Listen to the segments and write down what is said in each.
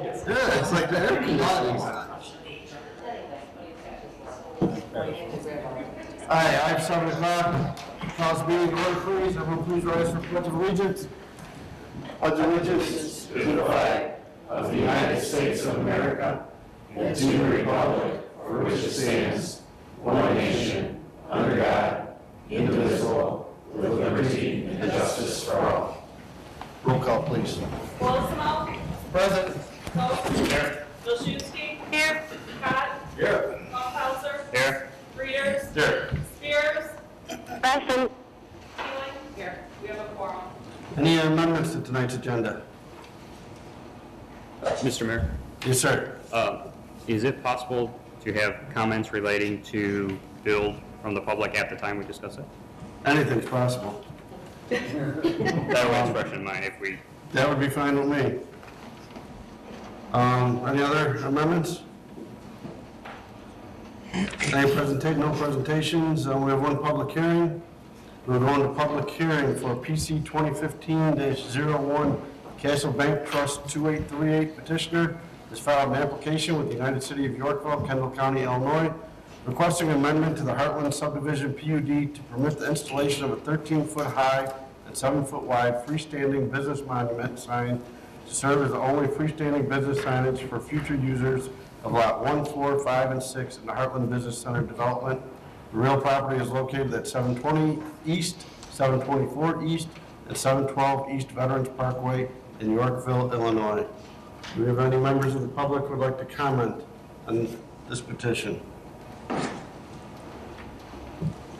Yeah, it's like the air conditioning. Hi, I'm 7 o'clock. Call this meeting to order, please. Everyone please rise for Pledge of Allegiance. Pledge of Allegiance to the flag of the United States of America and to the republic for which it stands, one nation, under God, indivisible, with liberty and justice for all. Roll call, please. Wolfsmo. Present. Coe. Here. Wilczewski. Here. Cott. Here. Hauser. Here. Readers. Here. Spears. Present. Keeling. Here. We have a quorum. Any amendments to tonight's agenda? Mr. Mayor, Yes, sir. is it possible to have comments relating to build from the public at the time we discuss it? Anything's possible. That was expression in mind if we... That would be fine with me. Any other amendments? No presentations. We have one public hearing. We're going to public hearing for PC 2015-01 Castle Bank Trust 2838 petitioner has filed an application with the United City of Yorkville, Kendall County, Illinois, requesting amendment to the Heartland Subdivision PUD to permit the installation of a 13-foot high and 7-foot wide freestanding business monument sign to serve as the only freestanding business signage for future users of Lot 1, 4, 5, and 6 in the Heartland Business Center development. The real property is located at 720 East, 724 East, and 712 East Veterans Parkway in Yorkville, Illinois. Do we have any members of the public who would like to comment on this petition?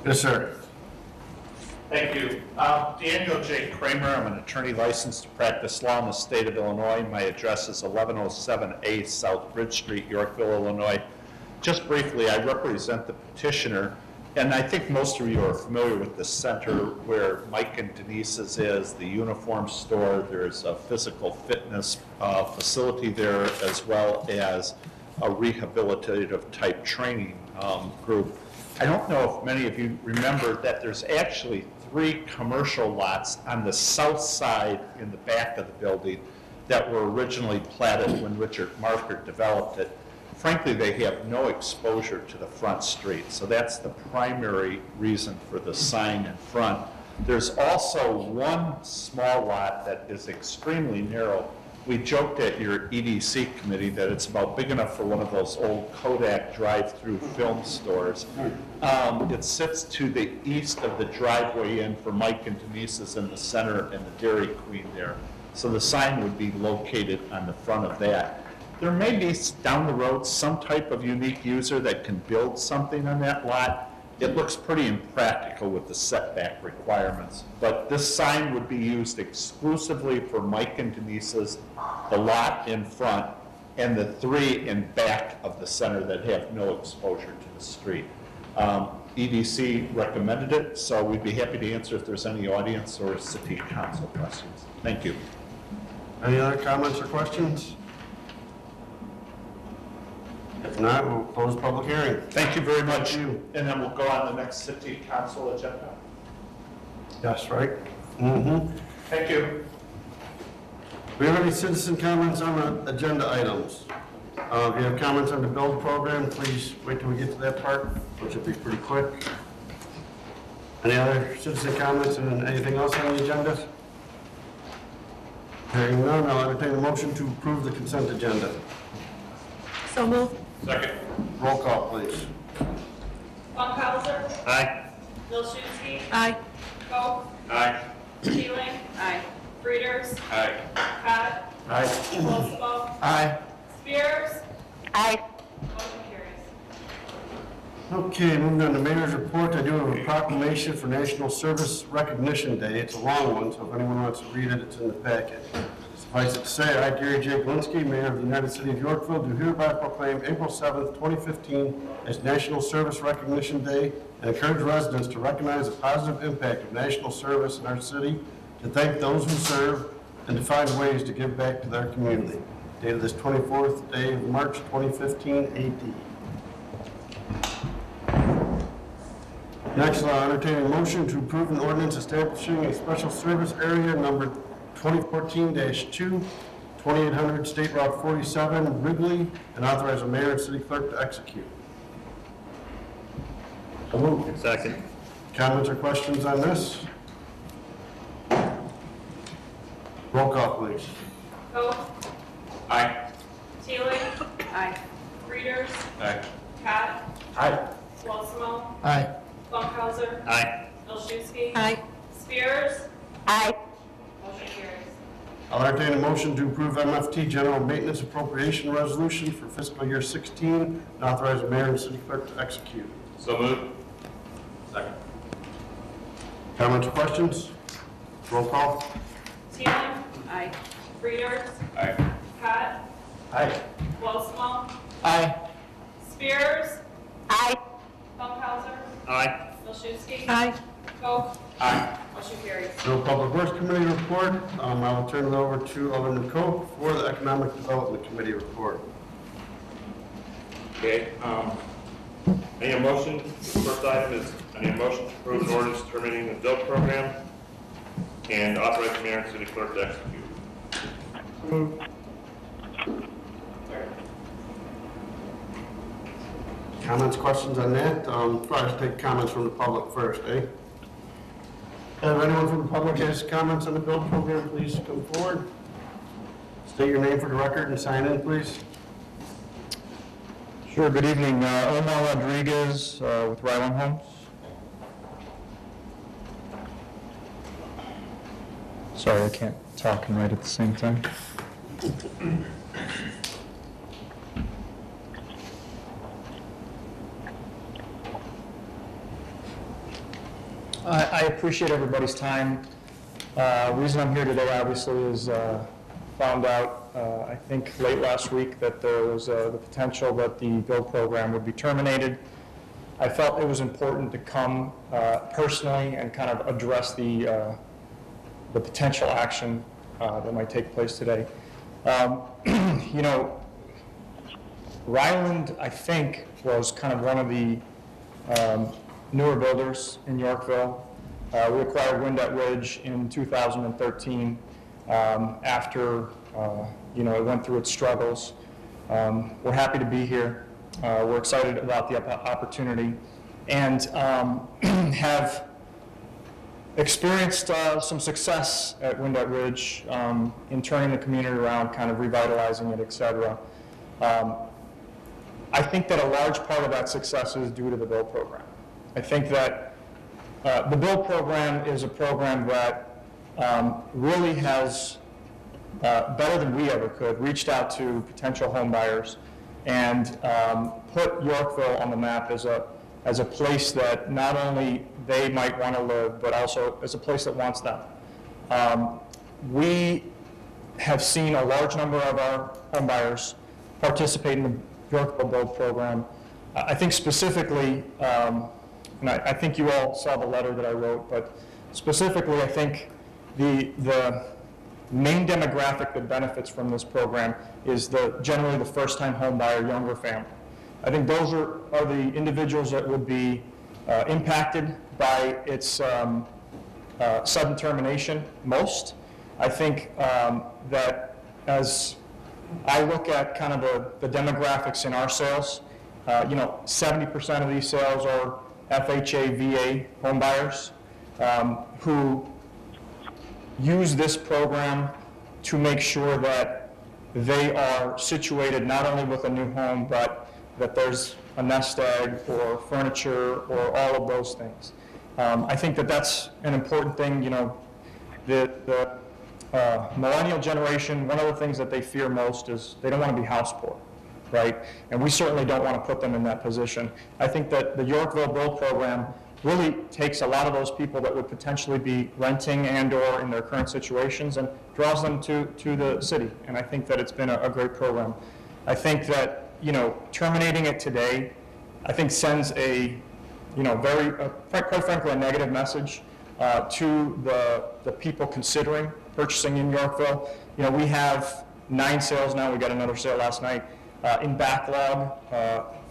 Yes, sir. Thank you. Daniel J. Kramer. I'm an attorney licensed to practice law in the state of Illinois. My address is 1107A South Bridge Street, Yorkville, Illinois. Just briefly, I represent the petitioner, and I think most of you are familiar with the center where Mike and Denise's is, the uniform store. There's a physical fitness facility there, as well as a rehabilitative type training group. I don't know if many of you remember that there's actually 3 commercial lots on the south side in the back of the building that were originally platted when Richard Marker developed it. Frankly, they have no exposure to the front street, so that's the primary reason for the sign in front. There's also one small lot that is extremely narrow. We joked at your EDC committee that it's about big enough for one of those old Kodak drive-through film stores. It sits to the east of the driveway in for Mike and Denise's in the center and the Dairy Queen there. So the sign would be located on the front of that. There may be down the road some type of unique user that can build something on that lot. It looks pretty impractical with the setback requirements, but this sign would be used exclusively for Mike and Denise's, the lot in front, and the 3 in back of the center that have no exposure to the street. EDC recommended it, so we'd be happy to answer if there's any audience or city council questions. Thank you. Any other comments or questions? If not, we'll close the public hearing. Thank you very much. Thank you. And then we'll go on the next city council agenda. Yes, right? Mm-hmm. Thank you. Do we have any citizen comments on the agenda items? If you have comments on the build program, please wait till we get to that part, which will be pretty quick. Any other citizen comments and anything else on the agenda? Hearing none, I'll entertain a motion to approve the consent agenda. So moved. Second. Roll call, please. Hauser. Aye. Wilczewski. Aye. Coe. Aye. Keeling. Aye. Readers. Aye. Cott. Aye. Wolfsmo. Aye. Spears. Aye. Motion carries. Okay, moving on to mayor's report. I do have a proclamation for National Service Recognition Day. It's a long one, so if anyone wants to read it, it's in the packet. Suffice it to say, I, Gary J. Glinsky, Mayor of the United City of Yorkville, do hereby proclaim April 7th, 2015 as National Service Recognition Day and encourage residents to recognize the positive impact of national service in our city, to thank those who serve, and to find ways to give back to their community. Dated this 24th day of March 2015 AD. Next, I'll entertain a motion to approve an ordinance establishing a special service area number 2014-2, 2800 State Route 47, Wrigley, and authorize the mayor and city clerk to execute. So moved. Second. Comments or questions on this? Roll call, please. Vogt. Aye. Teeling. Aye. Readers. Aye. Pat. Aye. Walsall. Aye. Funkhauser. Aye. Olszewski. Aye. Spears. Aye. Motion carries. I'll entertain a motion to approve MFT General Maintenance Appropriation Resolution for fiscal year 16 and authorize the mayor and city clerk to execute. So moved. Second. Comments or questions? Roll call. Teeling. Aye. Readers. Aye. Pat. Aye. Walsall. Aye. Spears. Aye. Funkhauser. Aye. Olszewski. Aye. Vogt. Aye. Motion carries. No Public Works Committee report. I will turn it over to Alderman Coe for the Economic Development Committee report. Okay, I need a motion. The first item is I need a motion to approve an ordinance terminating the build program and authorize the mayor and city clerk to execute. Comments, questions on that? Probably take comments from the public first, eh? If anyone from the public has comments on the build program, please come forward. State your name for the record and sign in, please. Sure, good evening. Omar Rodriguez with Ryland Homes. Sorry, I can't talk and write at the same time. I appreciate everybody's time. Reason I'm here today, obviously, is found out, I think, late last week that there was the potential that the build program would be terminated. I felt it was important to come personally and kind of address the potential action that might take place today. You know, Ryland, I think, was kind of one of the newer builders in Yorkville. We acquired Windett Ridge in 2013 after you know, it went through its struggles. We're happy to be here. We're excited about the opportunity and have experienced some success at Windett Ridge in turning the community around, kind of revitalizing it, et cetera. I think that a large part of that success is due to the build program. I think that the build program is a program that really has, better than we ever could, reached out to potential home buyers and put Yorkville on the map as a place that not only they might want to live, but also as a place that wants them. We have seen a large number of our home buyers participate in the Yorkville build program. I think specifically, and I think you all saw the letter that I wrote, but specifically I think the main demographic that benefits from this program is generally the first-time home buyer, younger family. I think those are the individuals that would be impacted by its sudden termination most. I think that as I look at kind of the demographics in our sales, you know, 70% of these sales are FHA, VA home buyers who use this program to make sure that they are situated not only with a new home, but that there's a nest egg or furniture or all of those things. I think that that's an important thing. You know, the millennial generation, one of the things that they fear most is they don't want to be house poor, right? And we certainly don't want to put them in that position. I think that the Yorkville Build Program really takes a lot of those people that would potentially be renting and or in their current situations and draws them to the city. And I think that it's been a great program. I think that, you know, terminating it today, I think sends a, you know, very, quite frankly, a negative message to the people considering purchasing in Yorkville. You know, we have 9 sales now. We got another sale last night. In backlog,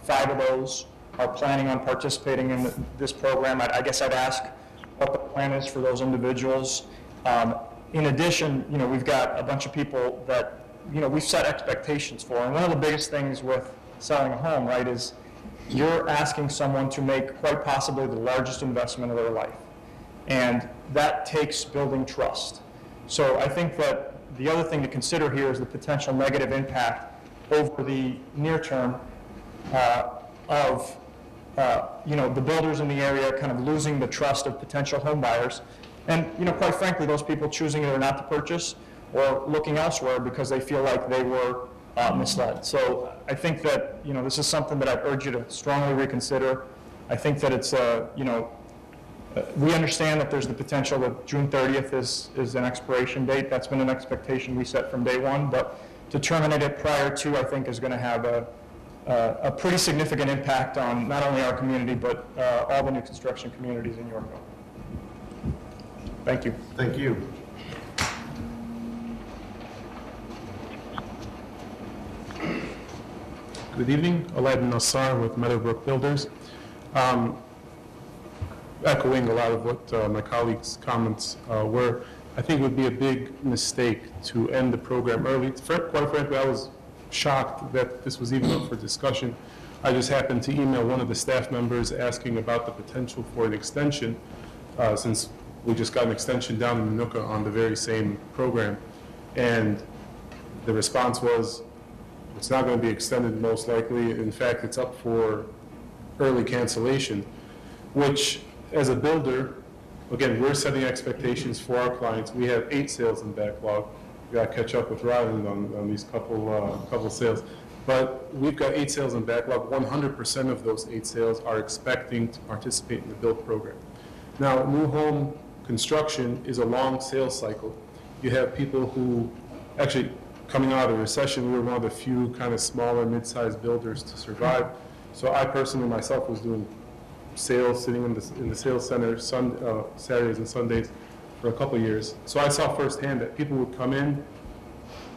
5 of those are planning on participating in this program. I guess I'd ask what the plan is for those individuals. In addition, you know, we've got a bunch of people that we've set expectations for. And one of the biggest things with selling a home, right, is you're asking someone to make quite possibly the largest investment of their life. And that takes building trust. So I think that the other thing to consider here is the potential negative impact over the near term of the builders in the area kind of losing the trust of potential home buyers. And quite frankly, those people choosing either not to purchase or looking elsewhere because they feel like they were misled. So I think that this is something that I'd urge you to strongly reconsider. I think that it's we understand that there's the potential that June 30th is an expiration date. That's been an expectation we set from day one, but to terminate it prior to, I think, is going to have a pretty significant impact on not only our community, but all the new construction communities in Yorkville. Thank you. Thank you. Good evening, Aladdin Nassar with Meadowbrook Builders. Echoing a lot of what my colleagues' comments were, I think it would be a big mistake to end the program early. Quite frankly, I was shocked that this was even up for discussion. I just happened to email one of the staff members asking about the potential for an extension, since we just got an extension down in Manuka on the very same program. And the response was, it's not going to be extended most likely. In fact, it's up for early cancellation, which as a builder, again, we're setting expectations for our clients. We have 8 sales in backlog. We got to catch up with Ryland on these couple sales. But we've got 8 sales in backlog. 100% of those 8 sales are expecting to participate in the build program. Now, new home construction is a long sales cycle. You have people who, actually, coming out of the recession, we were one of the few kind of smaller, mid-sized builders to survive. So I personally, myself, was doing sales, sitting in the sales center Saturdays and Sundays for a couple of years. So I saw firsthand that people would come in,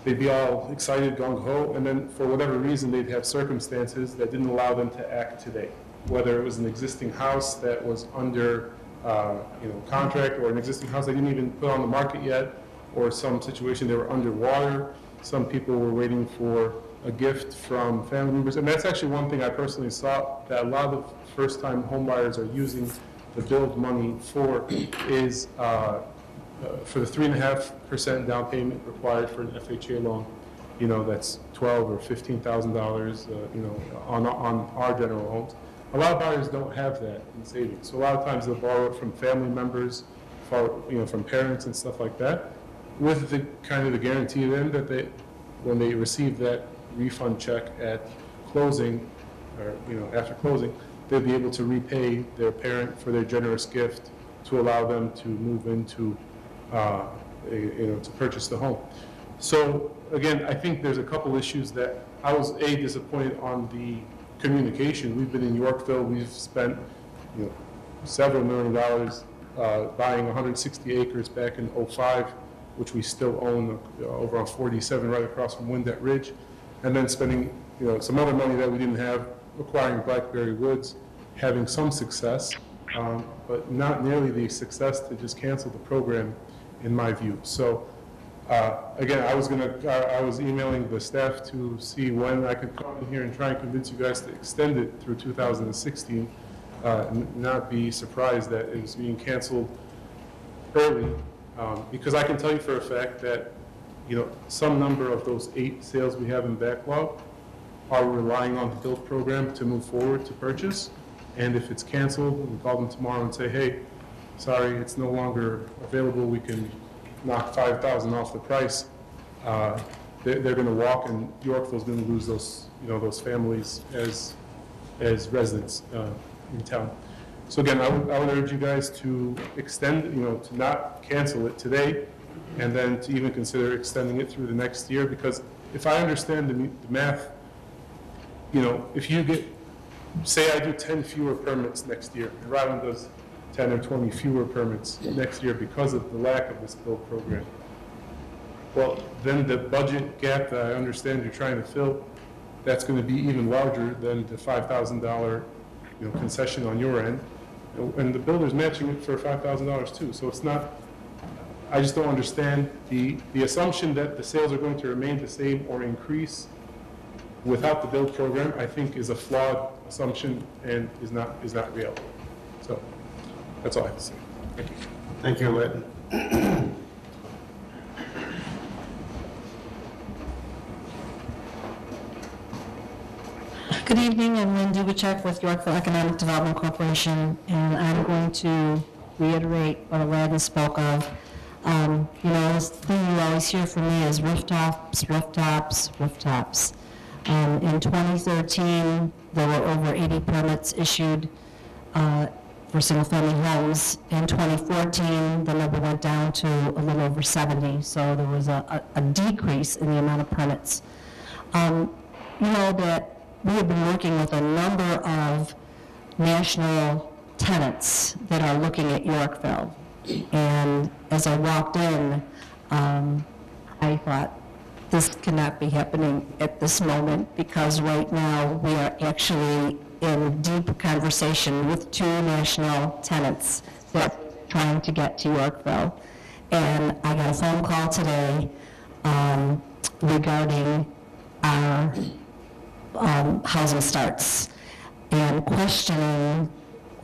they'd be all excited, gung-ho, and then for whatever reason, they'd have circumstances that didn't allow them to act today. Whether it was an existing house that was under contract, or an existing house they didn't even put on the market yet, or some situation they were underwater. Some people were waiting for a gift from family members. And that's actually one thing I personally saw that a lot of first-time homebuyers are using the build money for, is for the 3.5% down payment required for an FHA loan. That's $12,000 or $15,000, on our general homes. A lot of buyers don't have that in savings. So a lot of times they'll borrow it from family members, from parents and stuff like that, with the kind of the guarantee then that when they receive that refund check at closing, or after closing, they'll be able to repay their parent for their generous gift to allow them to move into, to purchase the home. So again, I think there's a couple issues that I was disappointed on the communication. We've been in Yorkville. We've spent several $1 million buying 160 acres back in '05, which we still own over on 47 right across from Windet Ridge, and then spending some other money that we didn't have acquiring Blackberry Woods, having some success, but not nearly the success to just cancel the program, in my view. So again, I was emailing the staff to see when I could come in here and try and convince you guys to extend it through 2016, and not be surprised that it was being canceled early, because I can tell you for a fact that some number of those 8 sales we have in backlog are relying on the build program to move forward to purchase. And if it's canceled, we call them tomorrow and say, hey, sorry, it's no longer available. We can knock $5,000 off the price. They're going to walk, and Yorkville's going to lose those families as residents in town. So again, I would urge you guys to extend, to not cancel it today, and then to even consider extending it through the next year. Because if I understand the math, if you get, say I do 10 fewer permits next year, and Ryland does 10 or 20 fewer permits next year because of the lack of this build program, well, then the budget gap that I understand you're trying to fill, that's going to be even larger than the $5,000 concession on your end, and the builder's matching it for $5,000 too. So it's not, I just don't understand the assumption that the sales are going to remain the same or increase without the build program, I think is a flawed assumption and is not real. So that's all I have to say. Thank you. Thank you, Lynn. Good evening, I'm Lynn Dubacek with Yorkville Economic Development Corporation, and I'm going to reiterate what Aladdin spoke of. This thing you always hear from me is rooftops, rooftops, rooftops. In 2013, there were over 80 permits issued for single-family homes. In 2014, the number went down to a little over 70, so there was a decrease in the amount of permits. That we have been working with a number of national tenants that are looking at Yorkville. And as I walked in, I thought, this cannot be happening at this moment, because right now we are actually in deep conversation with 2 national tenants that are trying to get to Yorkville. And I got a phone call today regarding our housing starts and questioning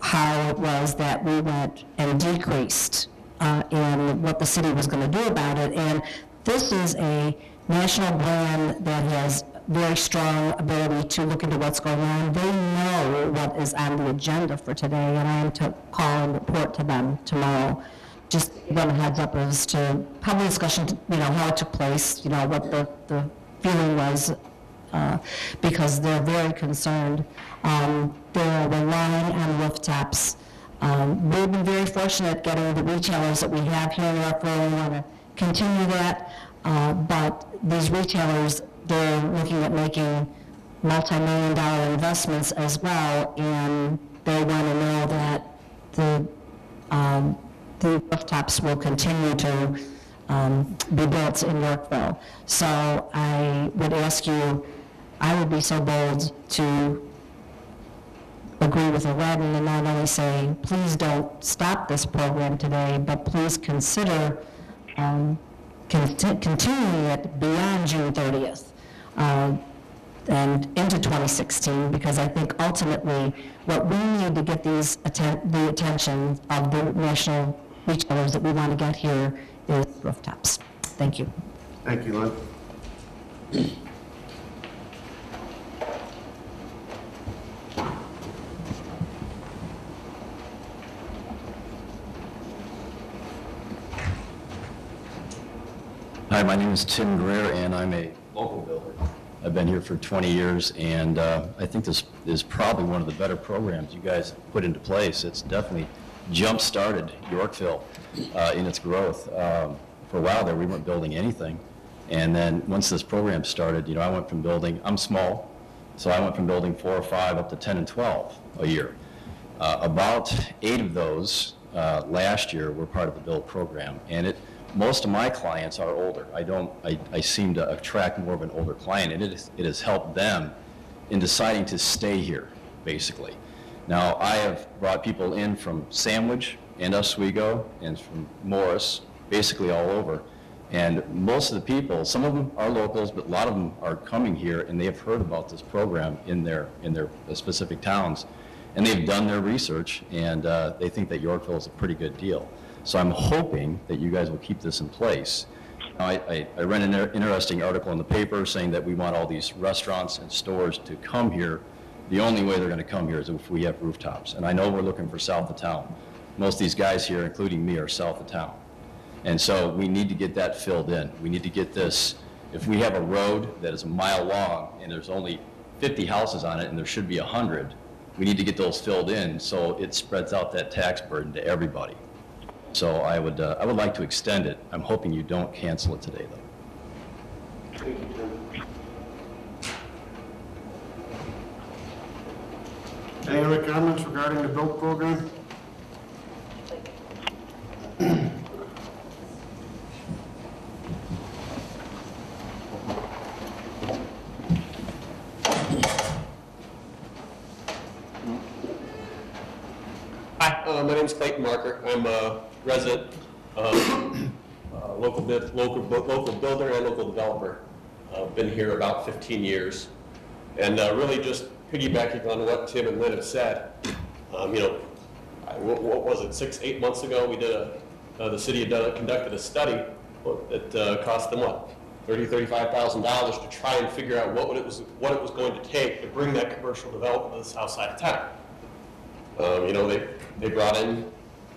how it was that we went and decreased and what the city was going to do about it. And this is a national brand that has very strong ability to look into what's going on. They know what is on the agenda for today, and I am to call and report to them tomorrow. Just give them a heads up as to how the discussion, how it took place, what the feeling was, because they're very concerned. They're relying on rooftops. We've been very fortunate getting the retailers that we have here in Yorkville. We want to continue that, but these retailers, they're looking at making multi-million-dollar investments as well, and they want to know that the rooftops will continue to be built in Yorkville. So I would ask you, I would be so bold to agree with Aladdin and not only say, please don't stop this program today, but please consider continuing it beyond June 30th and into 2016, because I think ultimately what we need to get the attention of the national retailers that we want to get here is rooftops. Thank you. Thank you, Lynn. Hi, my name is Tim Greer, and I'm a local builder. I've been here for 20 years, and I think this is probably one of the better programs you guys have put into place. It's definitely jump-started Yorkville in its growth. For a while there, we weren't building anything, and then once this program started, I went from building, I'm small, so I went from building 4 or 5 up to 10 and 12 a year. About 8 of those last year were part of the build program, and most of my clients are older. I seem to attract more of an older client, and it has helped them in deciding to stay here, basically. Now, I have brought people in from Sandwich and Oswego and from Morris, basically all over. And most of the people, some of them are locals, but a lot of them are coming here, and they have heard about this program in their specific towns. And they've done their research, and they think that Yorkville is a pretty good deal. So I'm hoping that you guys will keep this in place. Now, I read an interesting article in the paper saying that we want all these restaurants and stores to come here. The only way they're going to come here is if we have rooftops. And I know we're looking for south of town. Most of these guys here, including me, are south of town. And so we need to get that filled in. We need to get this, if we have a road that is a mile long and there's only 50 houses on it and there should be 100, we need to get those filled in so it spreads out that tax burden to everybody. So I would like to extend it. I'm hoping you don't cancel it today, though. Thank you, Tim. Any other comments regarding the build program? Hi, my name is Clayton Marker. I'm a resident of local builder and local developer. Been here about 15 years. And really just piggybacking on what Tim and Lynn have said, you know, what was it, 6-8 months ago, we did the city had conducted a study that cost them what, $30,000-$35,000 to try and figure out what it was going to take to bring that commercial development to the south side of town. You know, they brought in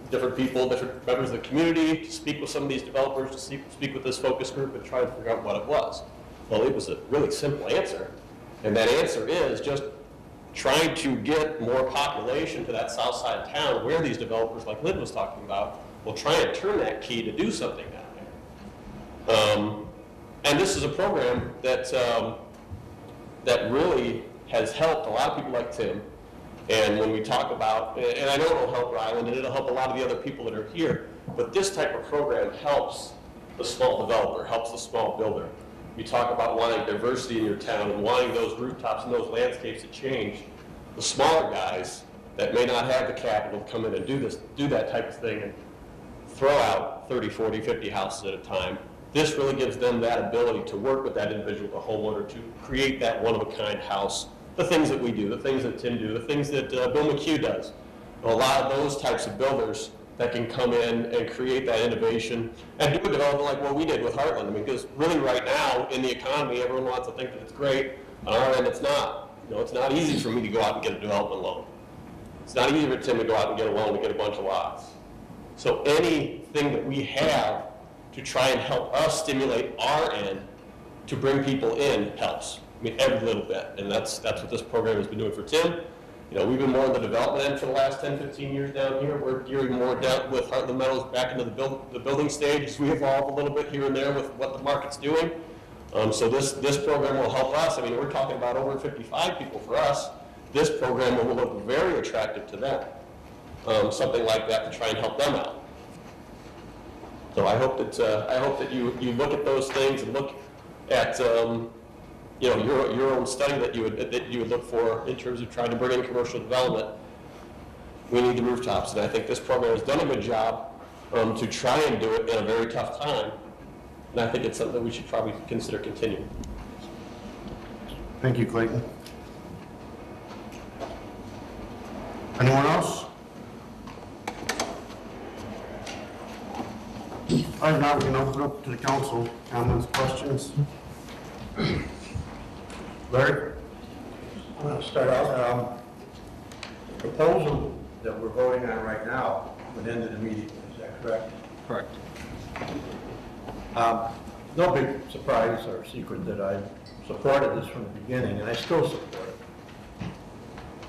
different people, different members of the community to speak with some of these developers, to speak with this focus group and try to figure out what it was. Well, it was a really simple answer, and that answer is just trying to get more population to that south side of town where these developers, like Lynn was talking about, will try and turn that key to do something down there. And this is a program that, that really has helped a lot of people like Tim. And when we talk about, and I know it'll help Ryland and it'll help a lot of the other people that are here, but this type of program helps the small developer, helps the small builder. You talk about wanting diversity in your town and wanting those rooftops and those landscapes to change. The smaller guys that may not have the capital to come in and do that type of thing and throw out 30, 40, 50 houses at a time. This really gives them that ability to work with that individual, the homeowner, to create that one-of-a-kind house. The things that we do, the things that Tim do, the things that Bill McHugh does. A lot of those types of builders that can come in and create that innovation and do a development like what we did with Heartland. I mean, because really right now in the economy, everyone wants to think that it's great. On our end, it's not. You know, it's not easy for me to go out and get a development loan. It's not easy for Tim to go out and get a loan to get a bunch of lots. So anything that we have to try and help us stimulate our end to bring people in helps. I mean, every little bit, and that's what this program has been doing for Tim. You know, we've been more in the development end for the last 10, 15 years down here. We're gearing more down with Heartland Meadows back into the building stage as we evolve a little bit here and there with what the market's doing. So this program will help us. I mean, we're talking about over 55 people for us. This program will look very attractive to them. Something like that to try and help them out. So I hope that you look at those things and look at you know, your own study that you would look for in terms of trying to bring in commercial development. We need the rooftops, and I think this program has done a good job to try and do it in a very tough time. And I think it's something that we should probably consider continuing. Thank you, Clayton. Anyone else? All right, now we can open up to the council. Comments, questions? Larry? I'm going to start out. The proposal that we're voting on right now would end the meeting. Is that correct? Correct. No big surprise or secret that I supported this from the beginning, and I still support it.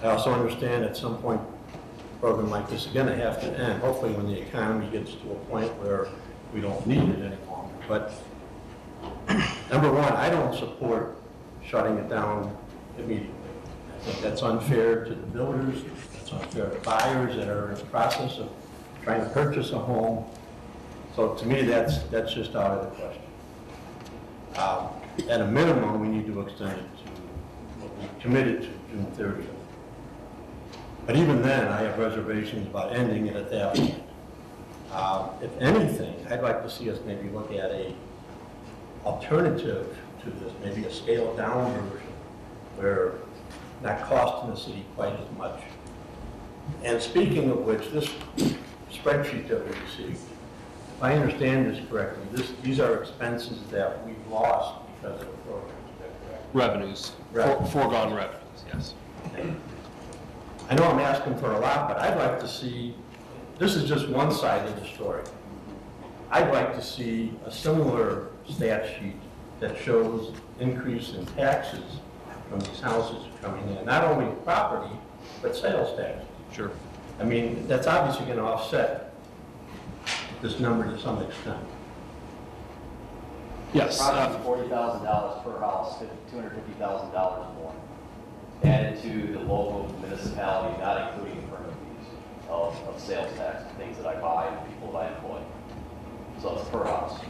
I also understand at some point a program like this is going to have to end, hopefully when the economy gets to a point where we don't need it any longer. But number one, I don't support shutting it down immediately. I think that's unfair to the builders, that's unfair to buyers that are in the process of trying to purchase a home. So to me, that's just out of the question. At a minimum, we need to extend it to what we committed to, June 30th. But even then, I have reservations about ending it at that point. If anything, I'd like to see us maybe look at a alternative to this, maybe a scaled down version where not costing the city quite as much. And speaking of which, this spreadsheet that we received, if I understand this correctly, these are expenses that we've lost because of the program, is that correct? Revenues, foregone revenues, yes. I know I'm asking for a lot, but I'd like to see, this is just one side of the story. I'd like to see a similar stat sheet that shows increase in taxes from these houses coming in, not only property, but sales taxes. Sure. I mean, that's obviously going to offset this number to some extent. Yes. Approximately $40,000 per house, $250,000 more added to the local municipality, not including the permit fees of sales tax, things that I buy and people that I employ. So it's per house.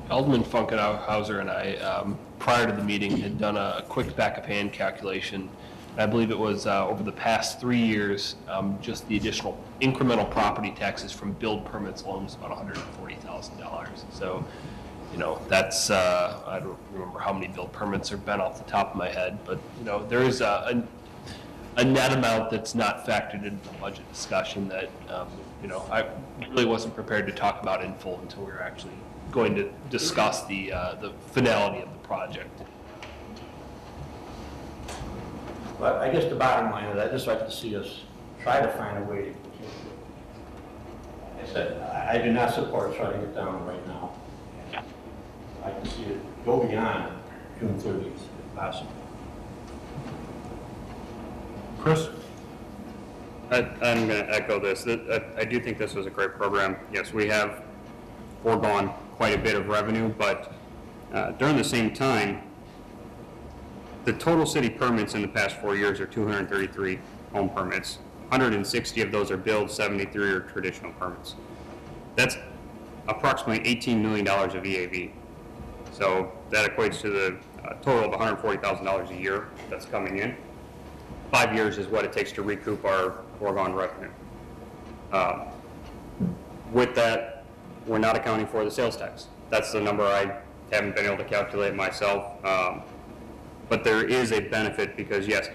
Alderman Funkenhauser and I, prior to the meeting, had done a quick back-of-hand calculation I believe it was over the past 3 years, just the additional incremental property taxes from build permits alone was about $140,000. So, you know, that's, I don't remember how many build permits have been off the top of my head, but, you know, there is a net amount that's not factored into the budget discussion that, you know, I really wasn't prepared to talk about in full until we were actually going to discuss the finality of the project. But I guess the bottom line is I'd just like to see us try to find a way to continue. Like I said, I do not support shutting it down right now. I can see it go beyond June 30th if possible. Chris? I'm going to echo this. I do think this was a great program. Yes, we have foregone quite a bit of revenue, but during the same time, the total city permits in the past 4 years are 233 home permits. 160 of those are build, 73 are traditional permits. That's approximately $18 million of EAV. So that equates to the total of $140,000 a year that's coming in. 5 years is what it takes to recoup our foregone revenue. With that, we're not accounting for the sales tax. That's the number I haven't been able to calculate myself. But there is a benefit because, yes,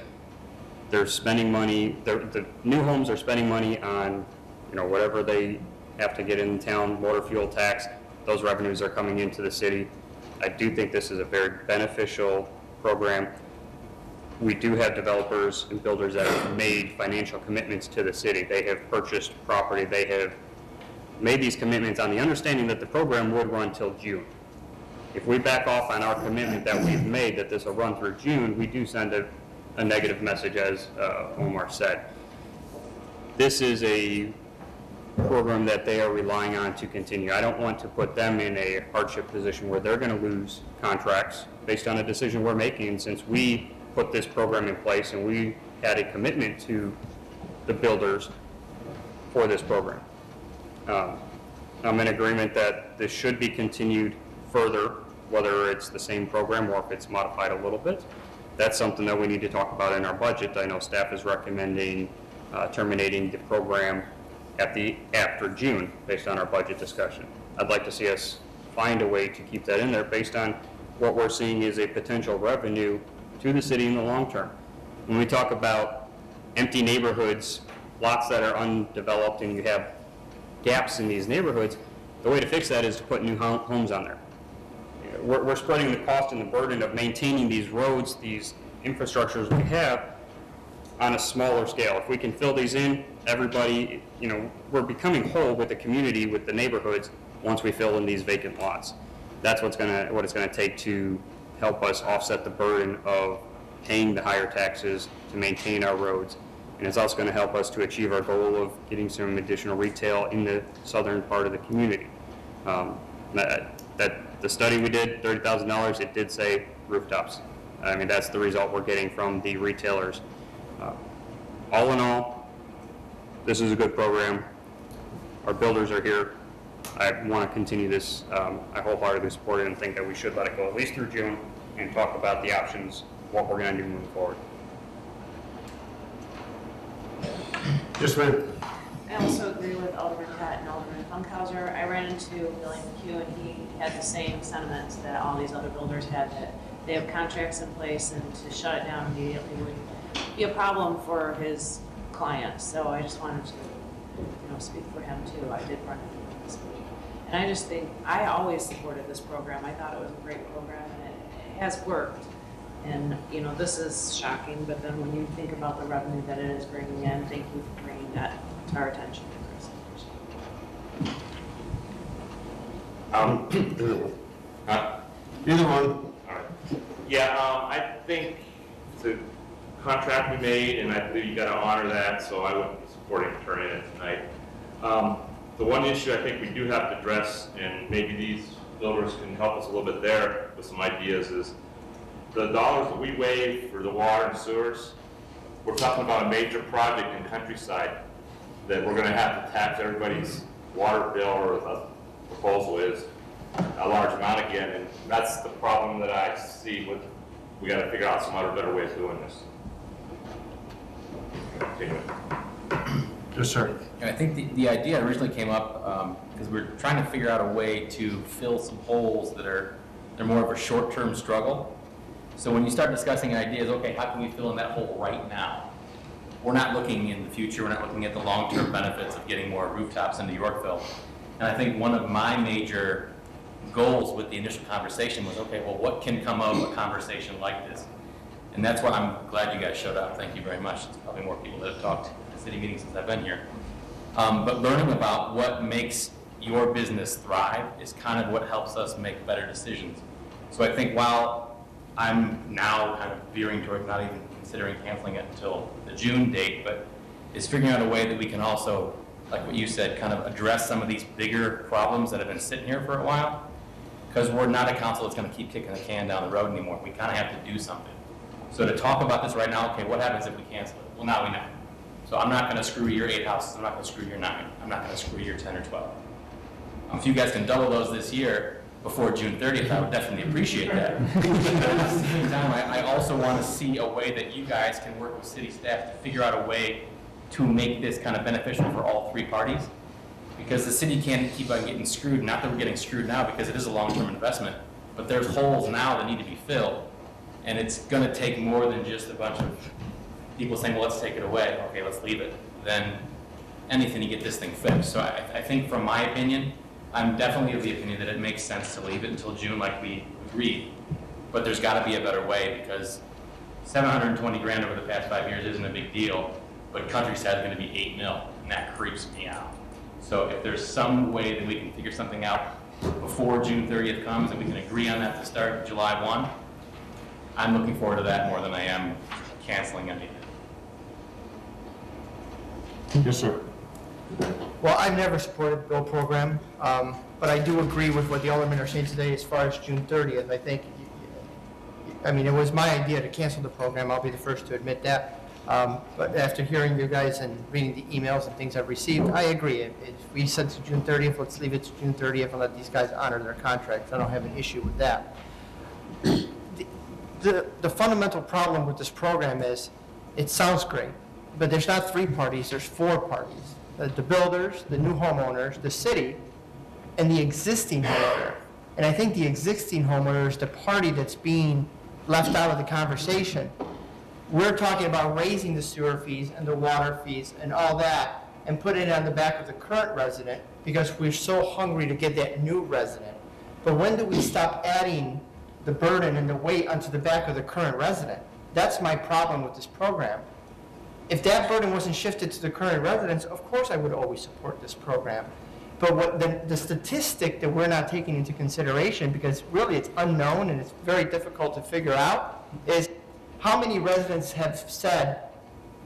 they're spending money, the new homes are spending money on, you know, whatever they have to get in town, motor fuel tax, those revenues are coming into the city. I do think this is a very beneficial program. We do have developers and builders that have made financial commitments to the city. They have purchased property. They have made these commitments on the understanding that the program would run till June. If we back off on our commitment that we've made that this will run through June, we do send a negative message, as Omar said. This is a program that they are relying on to continue. I don't want to put them in a hardship position where they're going to lose contracts based on a decision we're making, since we put this program in place and we had a commitment to the builders for this program. I'm in agreement that this should be continued further, whether it's the same program or if it's modified a little bit. That's something that we need to talk about in our budget. I know staff is recommending terminating the program after June based on our budget discussion. I'd like to see us find a way to keep that in there based on what we're seeing is a potential revenue to the city in the long term. When we talk about empty neighborhoods, lots that are undeveloped, and you have gaps in these neighborhoods, the way to fix that is to put new homes on there. We're spreading the cost and the burden of maintaining these roads, these infrastructures we have, on a smaller scale. If we can fill these in, everybody, you know, we're becoming whole with the community, with the neighborhoods, once we fill in these vacant lots. That's what it's gonna take to help us offset the burden of paying the higher taxes to maintain our roads. And it's also gonna help us to achieve our goal of getting some additional retail in the southern part of the community. The study we did, $30,000, it did say rooftops. I mean, that's the result we're getting from the retailers. All in all, this is a good program. Our builders are here. I want to continue this. I wholeheartedly support it and think that we should let it go at least through June and talk about the options, what we're going to do moving forward. Yes, ma'am. I also agree with Alderman Pratt and Alderman Funkhauser. I ran into Billy McHugh, and he had the same sentiments that all these other builders had, that they have contracts in place, and to shut it down immediately would be a problem for his clients. So I just wanted to, you know, speak for him too. I did run into this. And I just think, I always supported this program. I thought it was a great program, and it has worked. And, you know, this is shocking, but then when you think about the revenue that it is bringing in, thank you for bringing that to our attention, Chris. Either one. All right. Yeah, I think it's a contract we made, and I believe you got to honor that, so I wouldn't be supporting turning it tonight. The one issue I think we do have to address, and maybe these builders can help us a little bit there with some ideas, is the dollars that we waive for the water and sewers. We're talking about a major project in Countryside that we're going to have to tax everybody's water bill, or the proposal is a large amount again, and that's the problem that I see with, we got to figure out some other better ways of doing this. take it. Yes, sir. I think the idea originally came up because we're trying to figure out a way to fill some holes they're more of a short-term struggle. So when you start discussing ideas, okay, how can we fill in that hole right now? We're not looking in the future, we're not looking at the long-term benefits of getting more rooftops into Yorkville. And I think one of my major goals with the initial conversation was, okay, well, what can come of a conversation like this? And that's why I'm glad you guys showed up. Thank you very much. There's probably more people that have talked at city meetings since I've been here. But learning about what makes your business thrive is kind of what helps us make better decisions. So I think while I'm now kind of veering toward not even considering canceling it until the June date, but is figuring out a way that we can also, like what you said, kind of address some of these bigger problems that have been sitting here for a while. Because we're not a council that's going to keep kicking the can down the road anymore. We kind of have to do something. So to talk about this right now, okay, what happens if we cancel it? Well, now we know. So I'm not going to screw your 8 houses. I'm not going to screw your 9. I'm not going to screw your 10 or 12. If you guys can double those this year before June 30th, I would definitely appreciate that. But at the same time, I also want to see a way that you guys can work with city staff to figure out a way to make this kind of beneficial for all 3 parties. Because the city can't keep on getting screwed. Not that we're getting screwed now because it is a long-term investment, but there's holes now that need to be filled. And it's going to take more than just a bunch of people saying, well, let's take it away. Okay, let's leave it. Than anything to get this thing fixed. So I think from my opinion, I'm definitely of the opinion that it makes sense to leave it until June like we agreed. But there's got to be a better way because 720 grand over the past 5 years isn't a big deal, but Countryside is going to be 8 mil, and that creeps me out. So if there's some way that we can figure something out before June 30th comes and we can agree on that to start July 1, I'm looking forward to that more than I am canceling anything. Yes, sir. Well, I've never supported the bill program, but I do agree with what the aldermen are saying today as far as June 30th. I think, I mean, it was my idea to cancel the program. I'll be the first to admit that. But after hearing you guys and reading the emails and things I've received, I agree. If we said to June 30th, let's leave it to June 30th and let these guys honor their contracts. I don't have an issue with that. The fundamental problem with this program is it sounds great, but there's not 3 parties, there's 4 parties. The builders, the new homeowners, the city, and the existing homeowner. And I think the existing homeowner is the party that's being left out of the conversation. We're talking about raising the sewer fees and the water fees and all that and putting it on the back of the current resident because we're so hungry to get that new resident. But when do we stop adding the burden and the weight onto the back of the current resident? That's my problem with this program. If that burden wasn't shifted to the current residents, of course I would always support this program. But what the statistic that we're not taking into consideration, because really it's unknown and it's very difficult to figure out, is how many residents have said,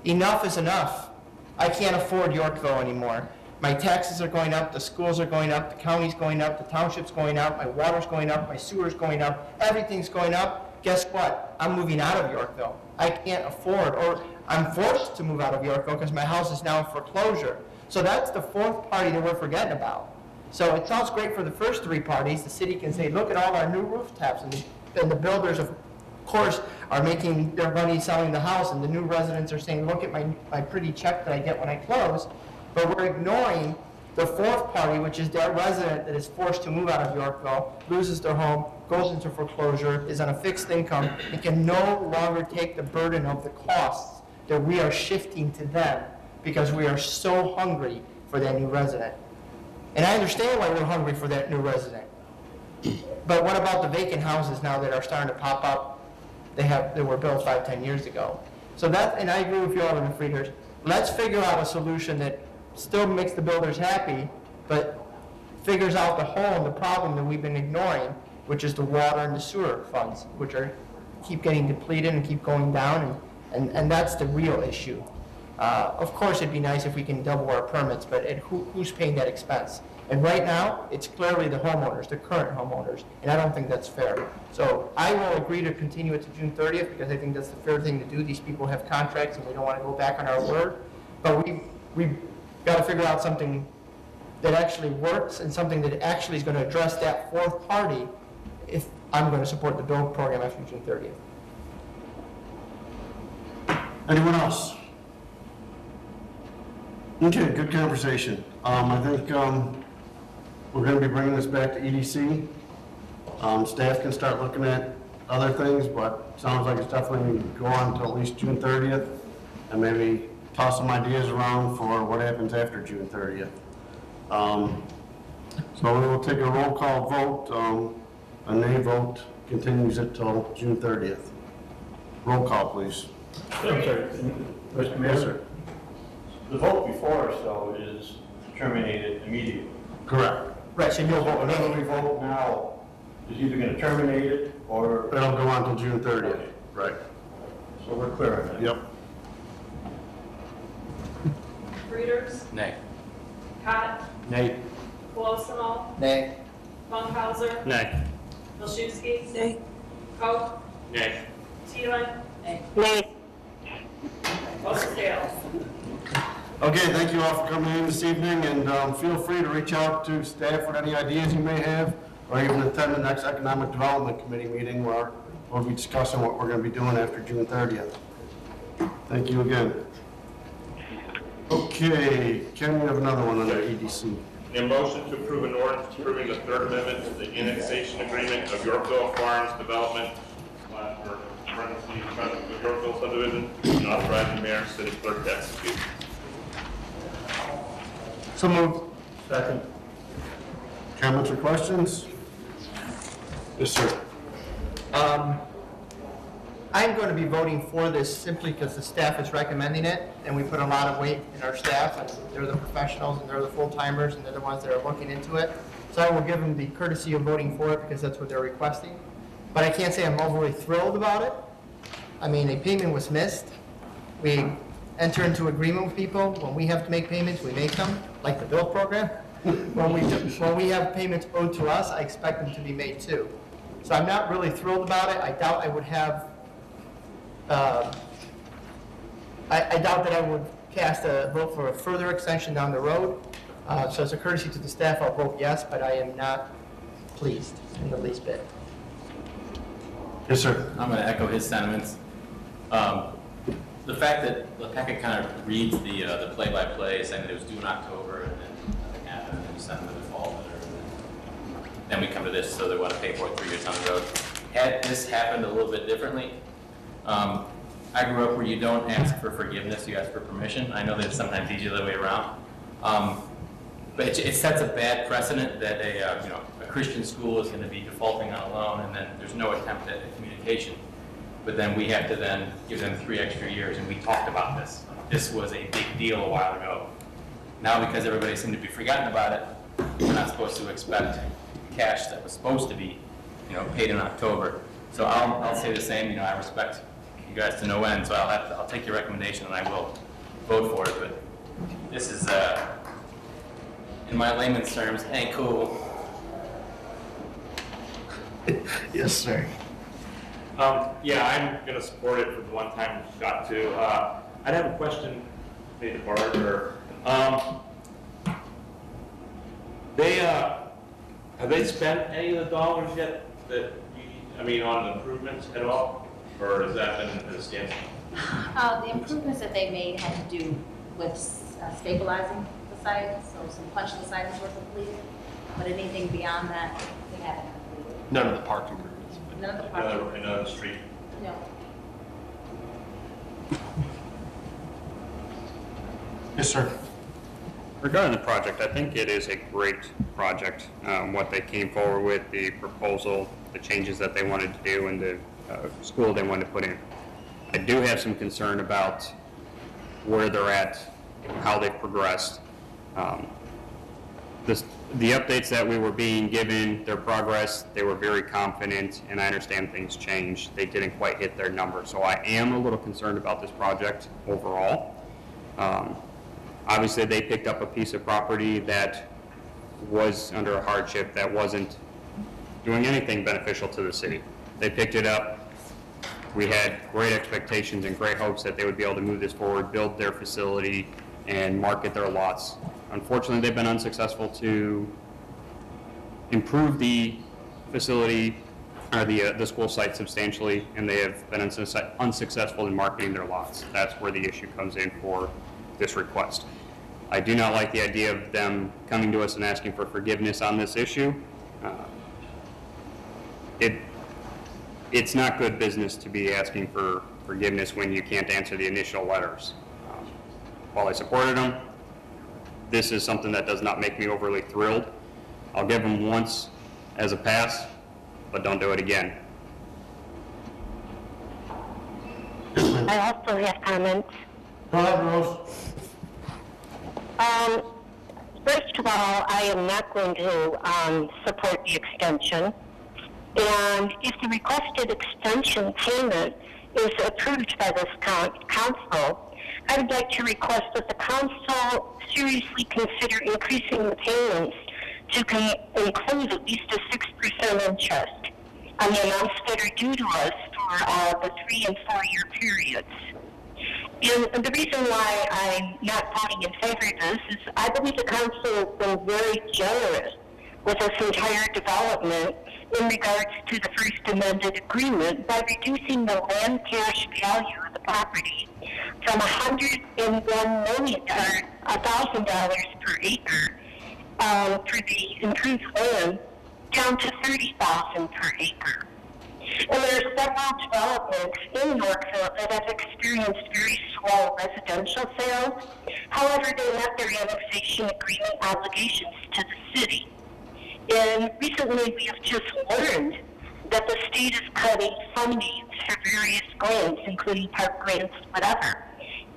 enough is enough. I can't afford Yorkville anymore. My taxes are going up, the schools are going up, the county's going up, the township's going up, my water's going up, my sewer's going up, everything's going up. Guess what? I'm moving out of Yorkville. I can't afford, or I'm forced to move out of Yorkville because my house is now in foreclosure. So that's the 4th party that we're forgetting about. So it sounds great for the first 3 parties. The city can say, look at all our new rooftops, and the builders, of course, are making their money selling the house, and the new residents are saying, look at my pretty check that I get when I close. But we're ignoring the 4th party, which is that resident that is forced to move out of Yorkville, loses their home, goes into foreclosure, is on a fixed income, and can no longer take the burden of the costs that we are shifting to them because we are so hungry for that new resident. And I understand why we're hungry for that new resident. But what about the vacant houses now that are starting to pop up? They were built 5-10 years ago. So that, and I agree with you, Alderman Frieders. Let's figure out a solution that still makes the builders happy, but figures out the hole and the problem that we've been ignoring, which is the water and the sewer funds, which keep getting depleted and keep going down, and that's the real issue. Of course, it'd be nice if we can double our permits, but who's paying that expense? And right now, it's clearly the homeowners, the current homeowners, and I don't think that's fair. So I will agree to continue it to June 30th because I think that's the fair thing to do. These people have contracts and we don't want to go back on our word. But we've got to figure out something that actually works and something that actually is going to address that 4th party if I'm going to support the bill program after June 30th. Anyone else? Okay, good conversation. I think we're going to be bringing this back to EDC. Staff can start looking at other things, but it sounds like it's definitely going to go on until at least June 30th, and maybe toss some ideas around for what happens after June 30th. So we will take a roll call vote. A nay vote continues it till June 30th. Roll call, please. I'm sorry, Mr. Mayor? Yes, sir. The vote before us, though, is to terminate it immediately. Correct. Right, so you'll vote Whatever nay. we vote now is either going to terminate it or... It'll go on until June 30th. Right. So we're clear on that. Yep. Reuters, Nay. Cott, Nay. Colosimo, Nay. Funkhauser, Nay. Vilchewski, Nay. Koch, Nay. Teeling, Nay. motion fails. Okay, thank you all for coming in this evening, and feel free to reach out to staff with any ideas you may have, or even attend the next Economic Development Committee meeting where we'll be discussing what we're going to be doing after June 30th. Thank you again. Okay, Ken, we have another one under EDC. A motion to approve an ordinance approving the third amendment to the annexation agreement of Yorkville Farms Development, or parentheses, of Yorkville subdivision, and authorizing the mayor and city clerk to execute. So moved. Second. Comments or questions? Yes, sir. I'm going to be voting for this simply because the staff is recommending it, and we put a lot of weight in our staff, and they're the professionals, and they're the full-timers, and they're the ones that are looking into it. So I will give them the courtesy of voting for it because that's what they're requesting. But I can't say I'm overly thrilled about it. I mean, a payment was missed. We enter into agreement with people. When we have to make payments, we make them, like the bill program. When we have payments owed to us, I expect them to be made too. So I'm not really thrilled about it. I doubt I would have I doubt that I would cast a vote for a further extension down the road. So as a courtesy to the staff, I'll vote yes, but I am not pleased in the least bit. Yes, sir. I'm going to echo his sentiments. The fact that the packet kind of reads the play-by-play, saying that it was due in October, and then nothing happened, and we sent them the default letter, and then we come to this, so they want to pay for it 3 years down the road. Had this happened a little bit differently, I grew up where you don't ask for forgiveness, you ask for permission. I know that it's sometimes easier the other way around. But it sets a bad precedent that a Christian school is going to be defaulting on a loan, and then there's no attempt at communication. But then we have to then give them 3 extra years, and we talked about this. This was a big deal a while ago. Now, because everybody seemed to be forgotten about it, we're not supposed to expect cash that was supposed to be, paid in October. So I'll say the same. I respect you guys to no end, so I'll take your recommendation and I will vote for it. But this is, in my layman's terms, ain't cool. Yes, sir. Yeah, I'm going to support it for the one-time shot too. I'd have a question, maybe to Bart, or have they spent any of the dollars yet that on the improvements at all, or has that been at a standstill? The improvements that they made had to do with stabilizing the site, so some punchless items were completed, but anything beyond that, they haven't completed. None of the park improvements. None of the parking. Another street. No. Yes, sir. Regarding the project, I think it is a great project. What they came forward with, the proposal, the changes that they wanted to do, and the school they wanted to put in. I do have some concern about where they're at, how they've progressed. The updates that we were being given, their progress, they were very confident, and I understand things changed. They didn't quite hit their number, so I am a little concerned about this project overall. Obviously, they picked up a piece of property that was under a hardship, that wasn't doing anything beneficial to the city. They picked it up. We had great expectations and great hopes that they would be able to move this forward, build their facility, and market their lots. Unfortunately, they've been unsuccessful to improve the facility or the school site substantially, and they have been unsuccessful in marketing their lots. That's where the issue comes in for this request. I do not like the idea of them coming to us and asking for forgiveness on this issue. It's not good business to be asking for forgiveness when you can't answer the initial letters. While I supported them, this is something that does not make me overly thrilled. I'll give them once as a pass, but don't do it again. I also have comments. Go ahead, Rose. First of all, I am not going to support the extension. And if the requested extension payment is approved by this council, I would like to request that the council seriously consider increasing the payments to include at least a 6% interest on the amounts that are due to us for the 3 and 4 year periods. And the reason why I'm not voting in favor of this is I believe the council has been very generous with this entire development in regards to the first amended agreement by reducing the land cash value of the property from $101,000 per acre for the improved land down to $30,000 per acre. And there are several developments in Yorkville that have experienced very slow residential sales. However, they met their annexation agreement obligations to the city. And recently we have just learned that the state is cutting funding for various grants, including park grants, whatever.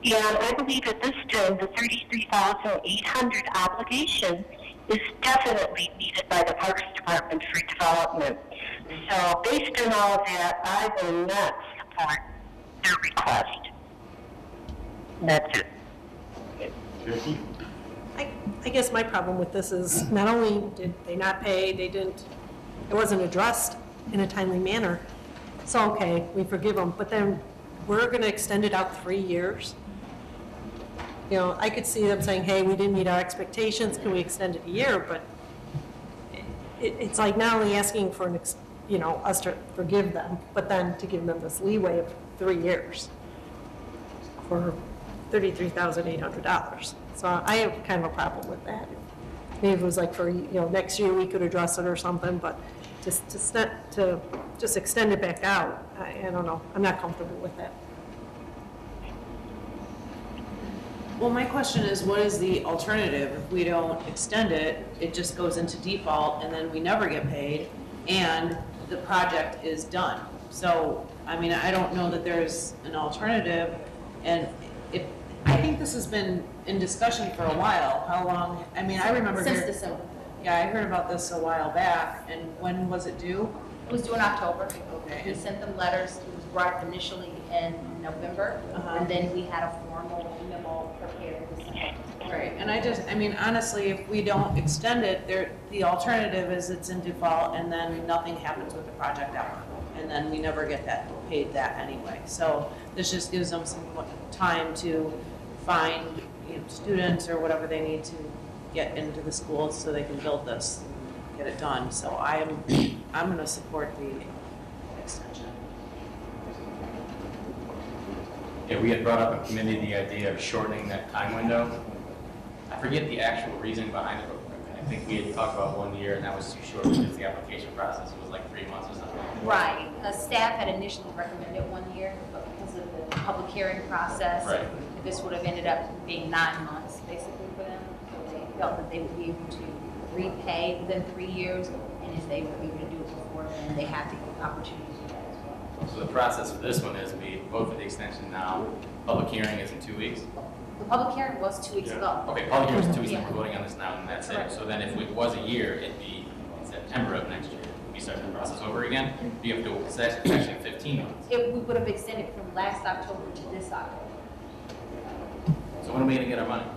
And I believe at this time the $33,800 obligation is definitely needed by the Parks Department for development. So based on all of that, I will not support their request. That's it. I guess my problem with this is not only did they not pay, it wasn't addressed in a timely manner. So, okay, we forgive them, but then we're going to extend it out 3 years. You know, I could see them saying, hey, we didn't meet our expectations, can we extend it a year? But it's like not only asking for us to forgive them, but then to give them this leeway of 3 years for $33,800. So I have kind of a problem with that. Maybe if it was like for, next year we could address it or something, but just extend it back out, I don't know. I'm not comfortable with that. Well, my question is, what is the alternative? If we don't extend it, it just goes into default and then we never get paid and the project is done. So, I mean, I don't know that there's an alternative, and I think this has been in discussion for a while. How long? I mean, I remember since December. Yeah, I heard about this a while back. And when was it due? It was due in October. Okay. We sent them letters. It was brought initially in November, and then we had a formal memo prepared in December. Right, and I mean, honestly, if we don't extend it, the alternative is it's in default, and then nothing happens with the project ever, and then we never get paid that anyway. So this just gives them some time to find students or whatever they need to get into the schools so they can build this and get it done. So I'm going to support the extension. Yeah, we had brought up in committee the idea of shortening that time window. I forget the actual reason behind it. I think we had talked about 1 year, and that was too short because the application process was like 3 months or something. Right. Staff had initially recommended 1 year, but because of the public hearing process, this would have ended up being 9 months basically for them. So they felt that they would be able to repay within 3 years, and if they were able to do it before then, they have the opportunity to do that as well. So the process for this one is we vote for the extension now. Public hearing is in 2 weeks. The public hearing was 2 weeks ago. Okay, public hearing is 2 weeks, Yeah. we're voting on this now, and that's Correct. it. So then if it was a year, it'd be in September of next year. We start the process over again. You have to, it's actually 15 months. We would have extended from last October to this October. So when are we gonna get our money?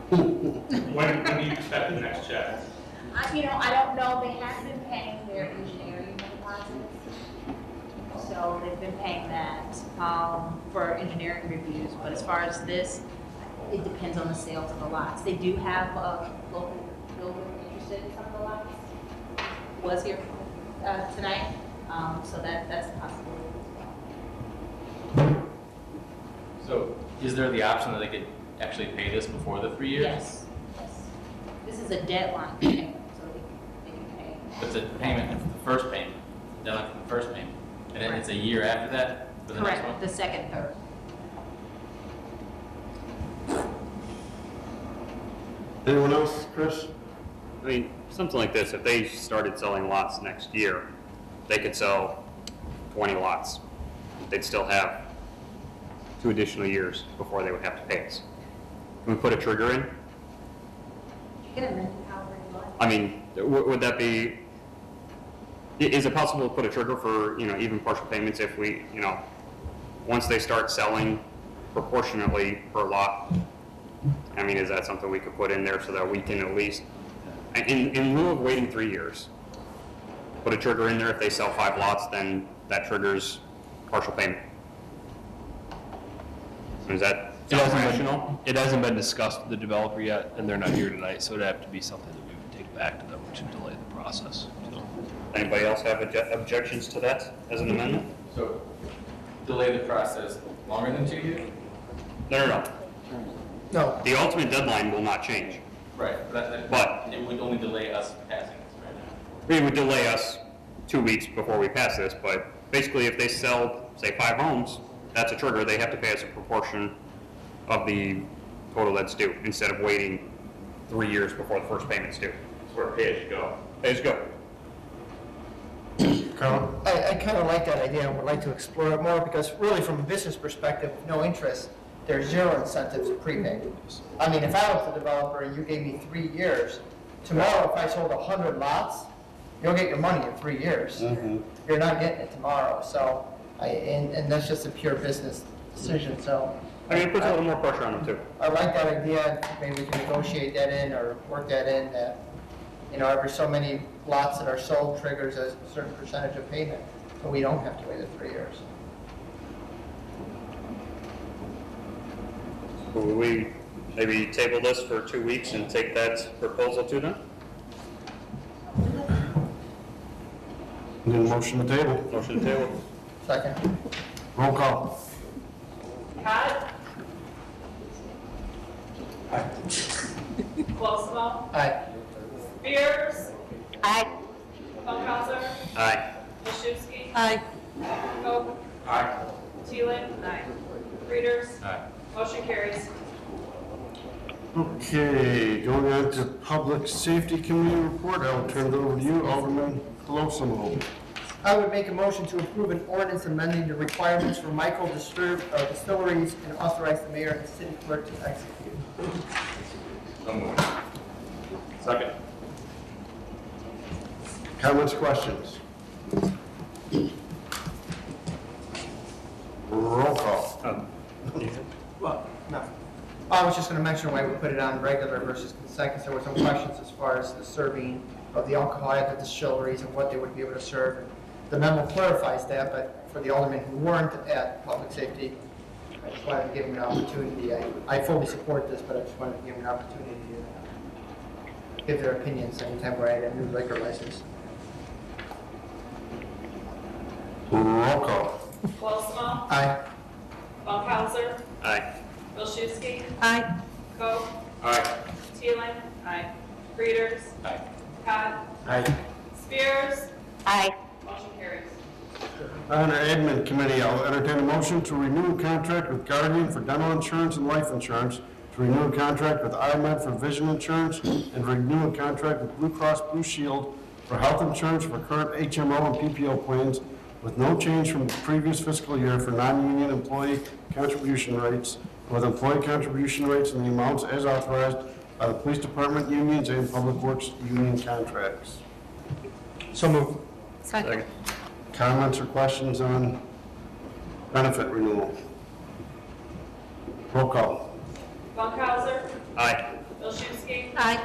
When do you expect the next check? I don't know. They have been paying their engineering deposits. So they've been paying that for engineering reviews. But as far as this, it depends on the sales of the lots. They do have a local builder interested in some of the lots. Was here tonight. So that's a possibility as well. So is there the option that they could actually pay this before the 3 years? Yes, yes. This is a deadline payment, so they can pay. It's a payment, it's the first payment, deadline for the first payment. And then it's a year after that for the next one? Correct, the second, third. Anyone else, Chris? I mean, something like this, if they started selling lots next year, they could sell 20 lots. They'd still have 2 additional years before they would have to pay us. Can we put a trigger in? You can amend it however you like. I mean, would that be, is it possible to put a trigger for, even partial payments if we, once they start selling proportionately per lot? I mean, is that something we could put in there so that we can at least, in lieu of waiting 3 years, put a trigger in there? If they sell 5 lots, then that triggers partial payment. Is that rational? It hasn't been discussed with the developer yet, and they're not here tonight, so it'd have to be something that we would take back to them to delay the process. So. Anybody else have objections to that as an amendment? So, delay the process longer than 2 years? No. No. The ultimate deadline will not change. Right, But it would only delay us passing this right now. It would delay us 2 weeks before we pass this, but basically if they sell, say, 5 homes, that's a trigger. They have to pay us a proportion of the total that's due, instead of waiting 3 years before the first payment's due. It's where pay as you go. Pay as you go. Carl? I kind of like that idea and would like to explore it more because really from a business perspective, no interest, there's zero incentive to prepay. I mean, if I was the developer and you gave me 3 years, tomorrow if I sold 100 lots, you'll get your money in 3 years. You're not getting it tomorrow, so, and that's just a pure business decision, so. I mean, it puts a little more pressure on them too. I like that idea, maybe we can negotiate that in or work that in, that, every so many lots that are sold triggers a certain percentage of payment, so we don't have to wait the 3 years. Will we maybe table this for 2 weeks and take that proposal to them? Need a motion to table? Motion to table. Second. Roll call. Todd? Cosmo? Aye. Spears? Aye. Funkhauser? Aye. Maschewski? Aye. Coe? Aye. Teeling? Aye. Readers? Aye. Motion carries. Okay, going on to Public Safety Committee report, I will turn it over to you, Alderman Colosimo. I would make a motion to approve an ordinance amending the requirements for distilleries and authorize the mayor and the city clerk to execute. So moved. Second. Comments, questions? Roll call. Well, no. I was just going to mention why we put it on regular versus consent, because there were some questions as far as the serving of the alcohol at the distilleries and what they would be able to serve. The memo clarifies that, but for the aldermen who weren't at public safety, I just wanted to give them an opportunity. I fully support this, but I just wanted to give them an opportunity to give their opinions anytime we're at a new liquor license. Roll call. Cosmo? Aye. Funkhauser? Aye. Maschewski? Aye. Coe? Aye. Teeling? Aye. Readers? Aye. Todd? Aye. Spears? Aye. Motion carries. On our admin committee, I'll entertain a motion to renew a contract with Guardian for dental insurance and life insurance, to renew a contract with iMed for vision insurance, and renew a contract with Blue Cross Blue Shield for health insurance for current HMO and PPO plans, with no change from the previous fiscal year for non-union employee contribution rates, with employee contribution rates and the amounts as authorized by the police department unions and public works union contracts. So moved. Second. Comments or questions on benefit renewal? Roll call. Funkhauser? Aye. Maschewski? Aye.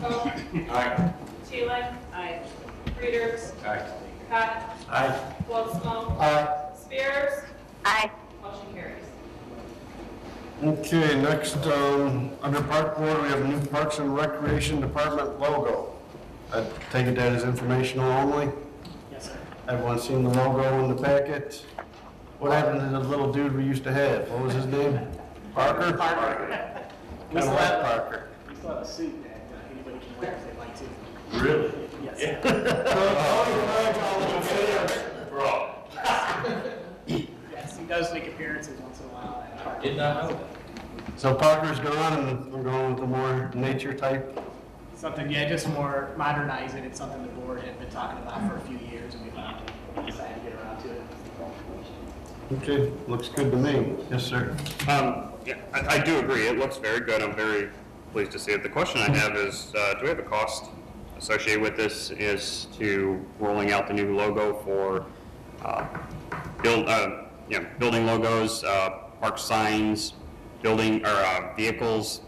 Coe? Aye. Teeling? Aye. Readers? Aye. Todd? Aye. Cosmo? Aye. Spears? Aye. Motion carries. Okay, next, under Park Board, we have a new Parks and Recreation Department logo. I take it that is informational only? Yes, sir. Everyone seen the logo in the packet? What happened to the little dude we used to have? What was his name? Parker? We still have Parker. We still have a suit that anybody can wear if they'd like to. Really? Yes. Bro. Yes, he does make appearances once in a while at Parker. Did not know that. So Parker's gone, and we're going with the more nature type. Something, yeah, just more modernize it. It's something the board had been talking about for a few years, and we finally decided to get around to it. Okay, looks good to me. Yes, sir. Yeah, I do agree. It looks very good. I'm very pleased to see it. The question I have is, do we have a cost associated with this is to rolling out the new logo for building logos, park signs, building or vehicles,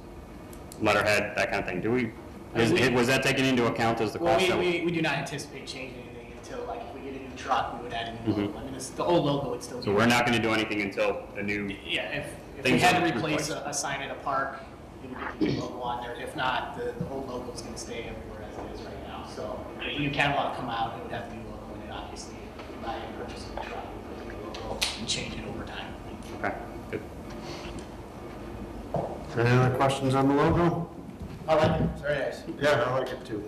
letterhead, that kind of thing. Do we? Was that taken into account as the Well, cost? we do not anticipate changing anything until, like, if we get a new truck, we would add a new logo. I mean, the old logo would still be. So we're not going to do anything until the new. Yeah, if we had to replace a sign at a park, we would get the new logo on there. If not, the old logo is going to stay everywhere as it is right now. So if the new catalog come out, it would have the new logo in it. Obviously, if we buy and purchase a new truck, we put the new logo and change it over time. Okay, good. Any other questions on the logo? I like it. It's very nice. Yeah, I like it too.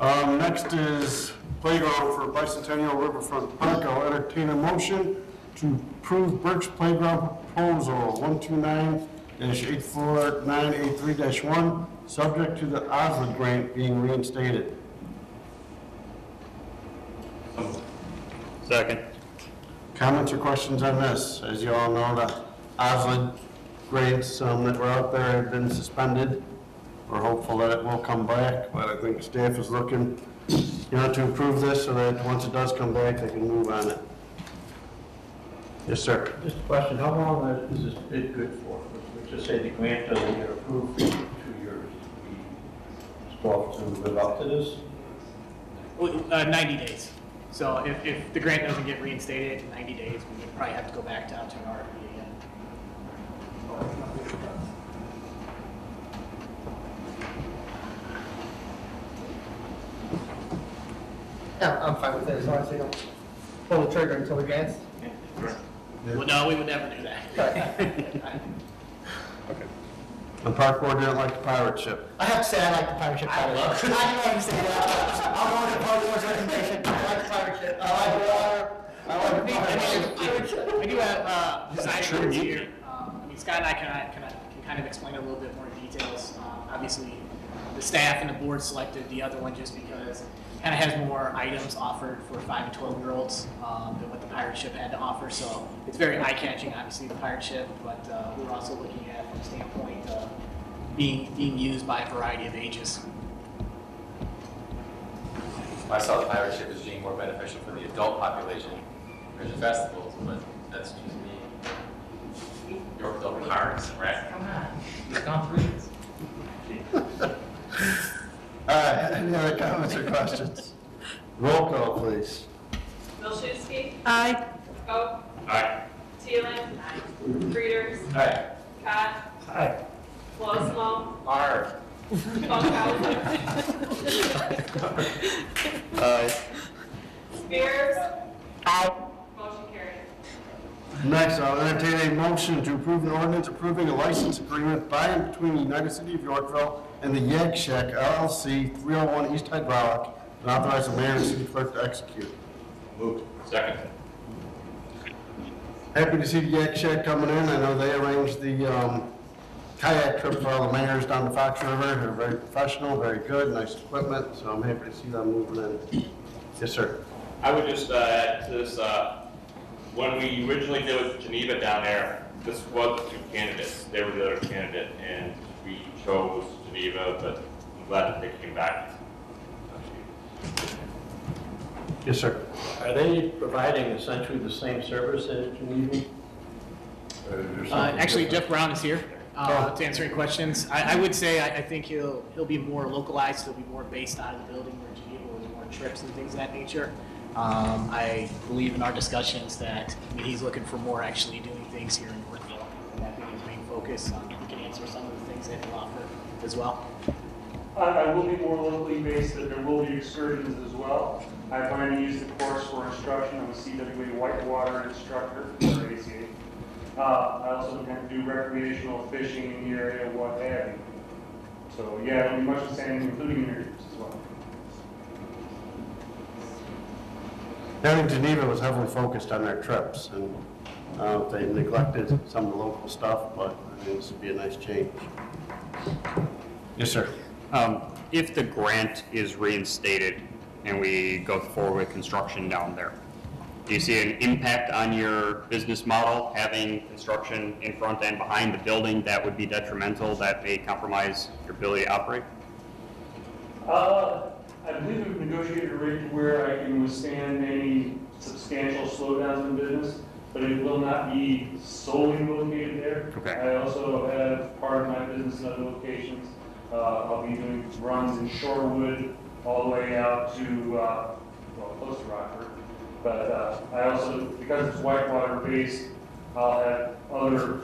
Next is playground for Bicentennial Riverfront Park. I'll entertain a motion to approve Burke's Playground Proposal 129-84983-1, subject to the Osler grant being reinstated. Second. Comments or questions on this? As you all know, the Osler grants that were out there have been suspended. We're hopeful that it will come back, but I think staff is looking, to improve this so that once it does come back, they can move on it. Yes, sir. Just a question, how long is this bid good for? Let's just say the grant doesn't get approved for 2 years. We still have to live up to this? 90 days. So if the grant doesn't get reinstated in 90 days, we would probably have to go back down to an RFP again. Yeah, I'm fine with it as long as we don't pull the trigger until the grants. Well, no, we would never do that. The park board didn't like the pirate ship. I have to say, I like the pirate ship. I knew I was going to say that. I'll go with the park board's recommendation. I like the pirate ship. I like the water. I like the pirate ship. I do have design words here. I mean, Scott and I can kind of explain a little bit more details. Obviously, the staff and the board selected the other one just because it kind of has more items offered for 5 and 12-year-olds than what the pirate ship had to offer. So it's very eye-catching, obviously, the pirate ship, but we're also looking at from the standpoint of being used by a variety of ages. I saw the pirate ship as being more beneficial for the adult population versus festivals, but that's just me. Yorkville cards, right? Come on, you've gone through this. All right, any other comments or questions? Roll call, please. Milczewski. Aye. Pope. Aye. Teelan. Frieders. Aye. Cott. Aye. Wolfsmo. Arr. Funkhauser. Aye. Spears. Aye. Motion carries. Next, I'll entertain a motion to approve an ordinance approving a license agreement by and between the United City of Yorkville and the Yak Shack LLC, 301 East Hydraulic, and authorize the mayor and city clerk to execute. Moved. Second. Happy to see the Yak Shack coming in. I know they arranged the kayak trip for all the mayors down to Fox River. They're very professional, very good, nice equipment, so I'm happy to see them moving in. Yes, sir. I would just add to this, when we originally did with Geneva down there, this was the 2 candidates. They were the other candidate, and we chose Geneva, but I'm glad that they came back. Yes, sir. Are they providing essentially the same service as Geneva? Or is there something Actually, different? Jeff Brown is here to answer any questions. I would say I think he'll be more localized. He'll be more based out of the building where Geneva was more trips and things of that nature. I believe in our discussions that he's looking for more actually doing things here in Yorkville, and that being his main focus. He can answer some of the things that he'll offer as well. I will be more locally based, but there will be excursions as well. I plan to use the course for instruction. I'm a CWA whitewater instructor for ACA. I also kind of do recreational fishing in the area, what have you. So yeah, it'll be much the same, including interviews as well. Down in Geneva was heavily focused on their trips, and they neglected some of the local stuff, but I mean, this would be a nice change. Yes, sir. If the grant is reinstated and we go forward with construction down there, do you see an impact on your business model, having construction in front and behind the building that would be detrimental, that may compromise your ability to operate? I believe we've negotiated a rate to where I can withstand any substantial slowdowns in business, but it will not be solely located there. Okay. I also have part of my business in other locations. I'll be doing runs in Shorewood all the way out to, well, close to Rockford. But I also, because it's whitewater based, I'll have other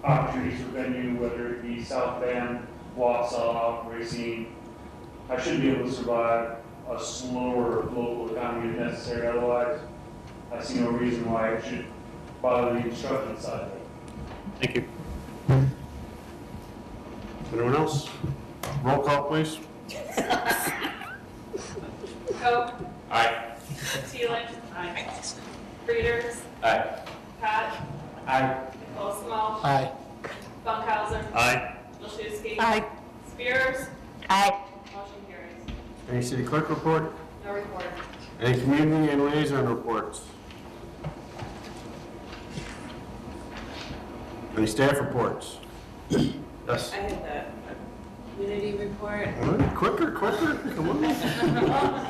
opportunities for venue, whether it be South Bend, Wausau, Racine. I should be able to survive a slower local economy if necessary. Otherwise, I see no reason why I should bother the construction side of it. Thank you. Anyone else? Roll call, please. Coe. Aye. Teeling. Aye. Readers. Aye. Pat. Aye. Nicole Small. Aye. Bunkhauser. Aye. Wilczewski. Aye. Spears. Aye. Motion carries. Any city clerk report? No report. Any community and liaison reports? Any staff reports? Yes. I had that community report. All right, quicker, come on.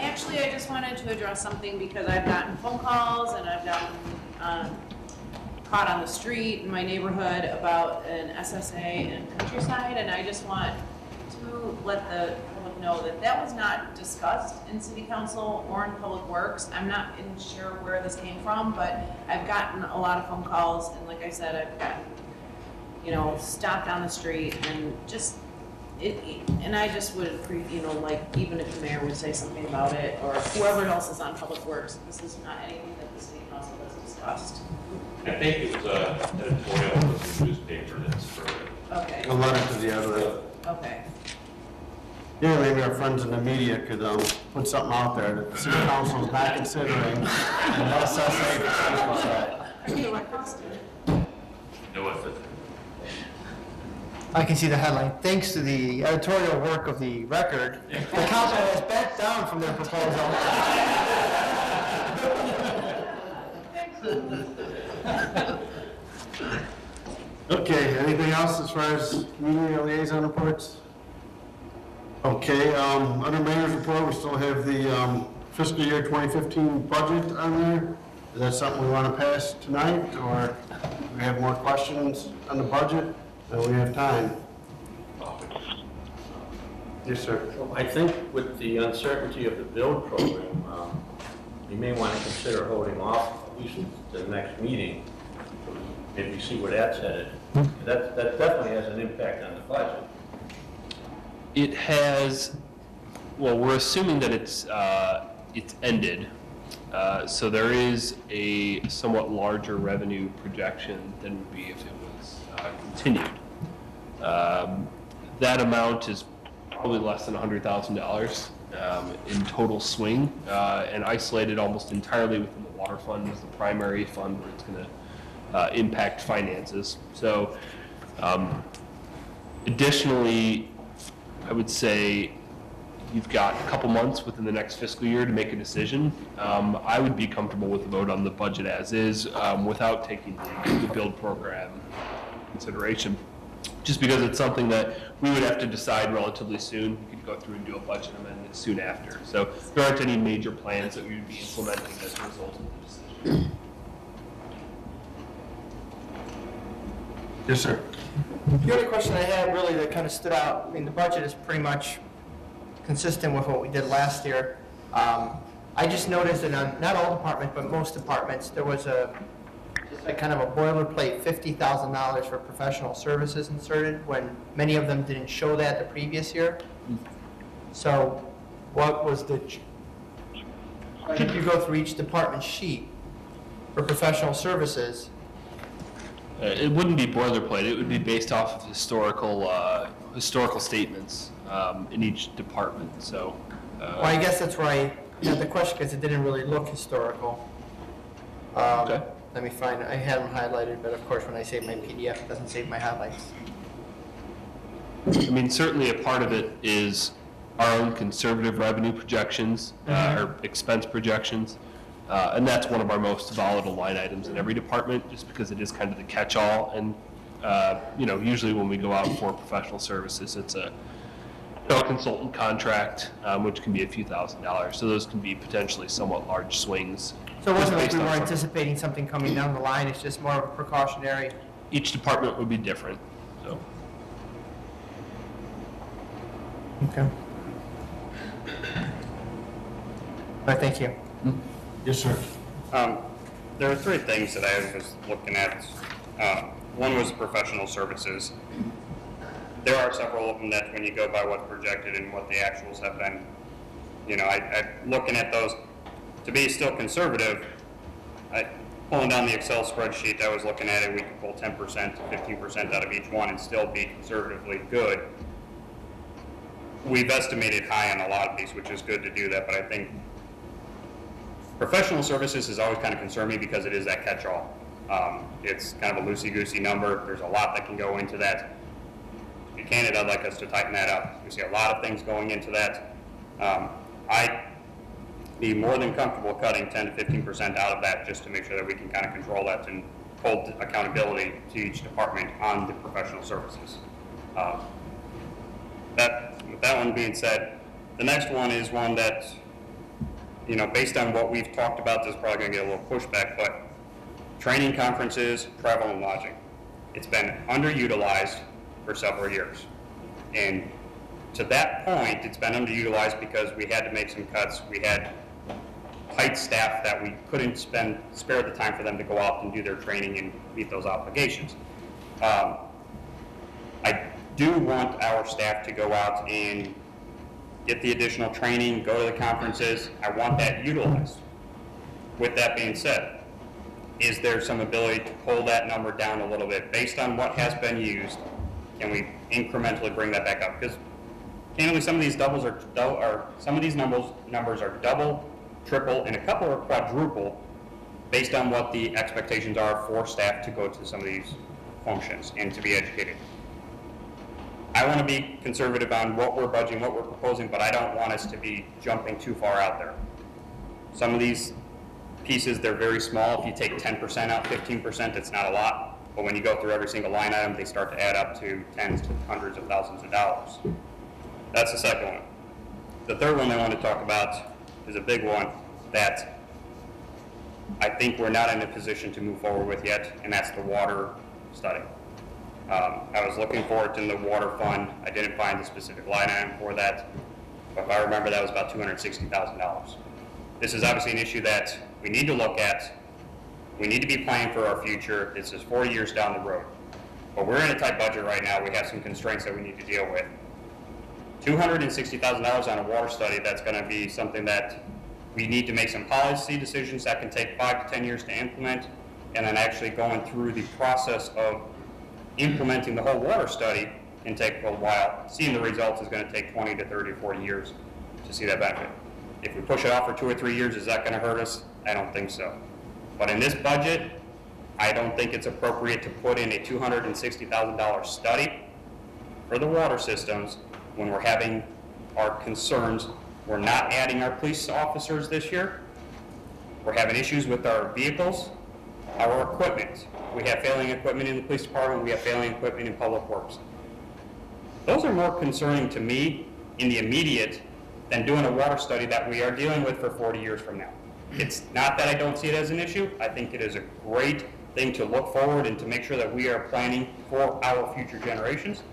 Actually, I just wanted to address something because I've gotten phone calls and I've gotten caught on the street in my neighborhood about an SSA in Countryside, and I just want to let the public know that that was not discussed in City Council or in Public Works. I'm not sure where this came from, but I've gotten a lot of phone calls, and like I said, I've gotten, stopped on the street and just, and I just would, like, even if the mayor would say something about it, or whoever else is on Public Works, this is not anything that the City Council has discussed. I think it was an editorial in the newspaper that's for. Okay. A letter to the editor. Okay. Yeah, maybe our friends in the media could put something out there that the city council is not considering an SSA for Countryside. No, what's it? I can see the headline. Thanks to the editorial work of the Record, the council has backed down from their proposal. Okay, anything else as far as community liaison reports? Okay, under mayor's report, we still have the fiscal year 2015 budget on there. Is that something we want to pass tonight, or do we have more questions on the budget? We have time. Yes, sir. I think with the uncertainty of the build program, you may want to consider holding off at least to the next meeting. Maybe see where that's headed. That definitely has an impact on the budget. It has, well, we're assuming that it's ended. So there is a somewhat larger revenue projection than would be if it was continued. That amount is probably less than $100,000 in total swing, and isolated almost entirely within the water fund as the primary fund where it's going to impact finances. So additionally, I would say you've got a couple months within the next fiscal year to make a decision. I would be comfortable with the vote on the budget as is without taking the build program into consideration, just because it's something that we would have to decide relatively soon. We could go through and do a budget amendment soon after. So there aren't any major plans that we would be implementing as a result of the decision. Yes, sir. The only question I had really that kind of stood out, I mean, the budget is pretty much consistent with what we did last year. I just noticed that on not all departments, but most departments, there was a kind of a boilerplate $50,000 for professional services inserted when many of them didn't show that the previous year. So what was the, if you go through each department sheet for professional services, It wouldn't be boilerplate. It would be based off of historical statements in each department. So, Well, I guess that's where I had the question, because it didn't really look historical. Okay. Let me find, I had them highlighted, but of course when I save my PDF, it doesn't save my highlights. I mean, certainly a part of it is our own conservative revenue projections, or expense projections, and that's one of our most volatile line items in every department, just because it is kind of the catch-all. And usually when we go out for professional services, it's a consultant contract, which can be a few $1,000s. So those can be potentially somewhat large swings. So it wasn't like based we on were something. anticipating something coming down the line, it's just more of a precautionary. Each department would be different. So. Okay. All right, thank you. Yes, sir. There are three things that I was looking at. One was professional services. There are several of them that when you go by what's projected and what the actuals have been, looking at those, to be still conservative, pulling down the Excel spreadsheet, I was looking at it, we could pull 10% to 15% out of each one and still be conservatively good. We've estimated high on a lot of these, which is good to do that, but I think professional services has always kind of concerned me because it is that catch-all. It's kind of a loosey-goosey number. There's a lot that can go into that. To be candid, I'd like us to tighten that up. We see a lot of things going into that. I'd be more than comfortable cutting 10 to 15% out of that just to make sure that we can kind of control that and hold accountability to each department on the professional services. With that one being said, the next one is one that, based on what we've talked about, this is probably going to get a little pushback, but training, conferences, travel, and lodging. It's been underutilized for several years. And to that point, it's been underutilized because we had to make some cuts. We had tight staff that we couldn't spare the time for them to go out and do their training and meet those obligations. I do want our staff to go out and get the additional training, go to the conferences. I want that utilized. With that being said, is there some ability to pull that number down a little bit based on what has been used? Can we incrementally bring that back up? Because candidly, some of these numbers are double, triple, and a couple are quadruple based on what the expectations are for staff to go to some of these functions and to be educated. I want to be conservative on what we're budgeting, what we're proposing, but I don't want us to be jumping too far out there. Some of these pieces, they're very small. If you take 10% out, 15%, it's not a lot. But when you go through every single line item, they start to add up to tens to hundreds of thousands of dollars. That's the second one. The third one I want to talk about is a big one that I think we're not in a position to move forward with yet, and that's the water study. I was looking for it in the water fund. I didn't find the specific line item for that, but if I remember, that was about $260,000. This is obviously an issue that we need to look at. We need to be planning for our future. This is 4 years down the road. But we're in a tight budget right now. We have some constraints that we need to deal with. $260,000 on a water study, that's going to be something that we need to make some policy decisions that can take 5 to 10 years to implement, and then actually going through the process of implementing the whole water study can take a while. Seeing the results is going to take 20 to 30 or 40 years to see that benefit. If we push it off for 2 or 3 years, is that going to hurt us? I don't think so. But in this budget, I don't think it's appropriate to put in a $260,000 study for the water systems when we're having our concerns. We're not adding our police officers this year. We're having issues with our vehicles, our equipment. We have failing equipment in the police department. We have failing equipment in public works. Those are more concerning to me in the immediate than doing a water study that we are dealing with for 40 years from now. It's not that I don't see it as an issue. I think it is a great thing to look forward and to make sure that we are planning for our future generations.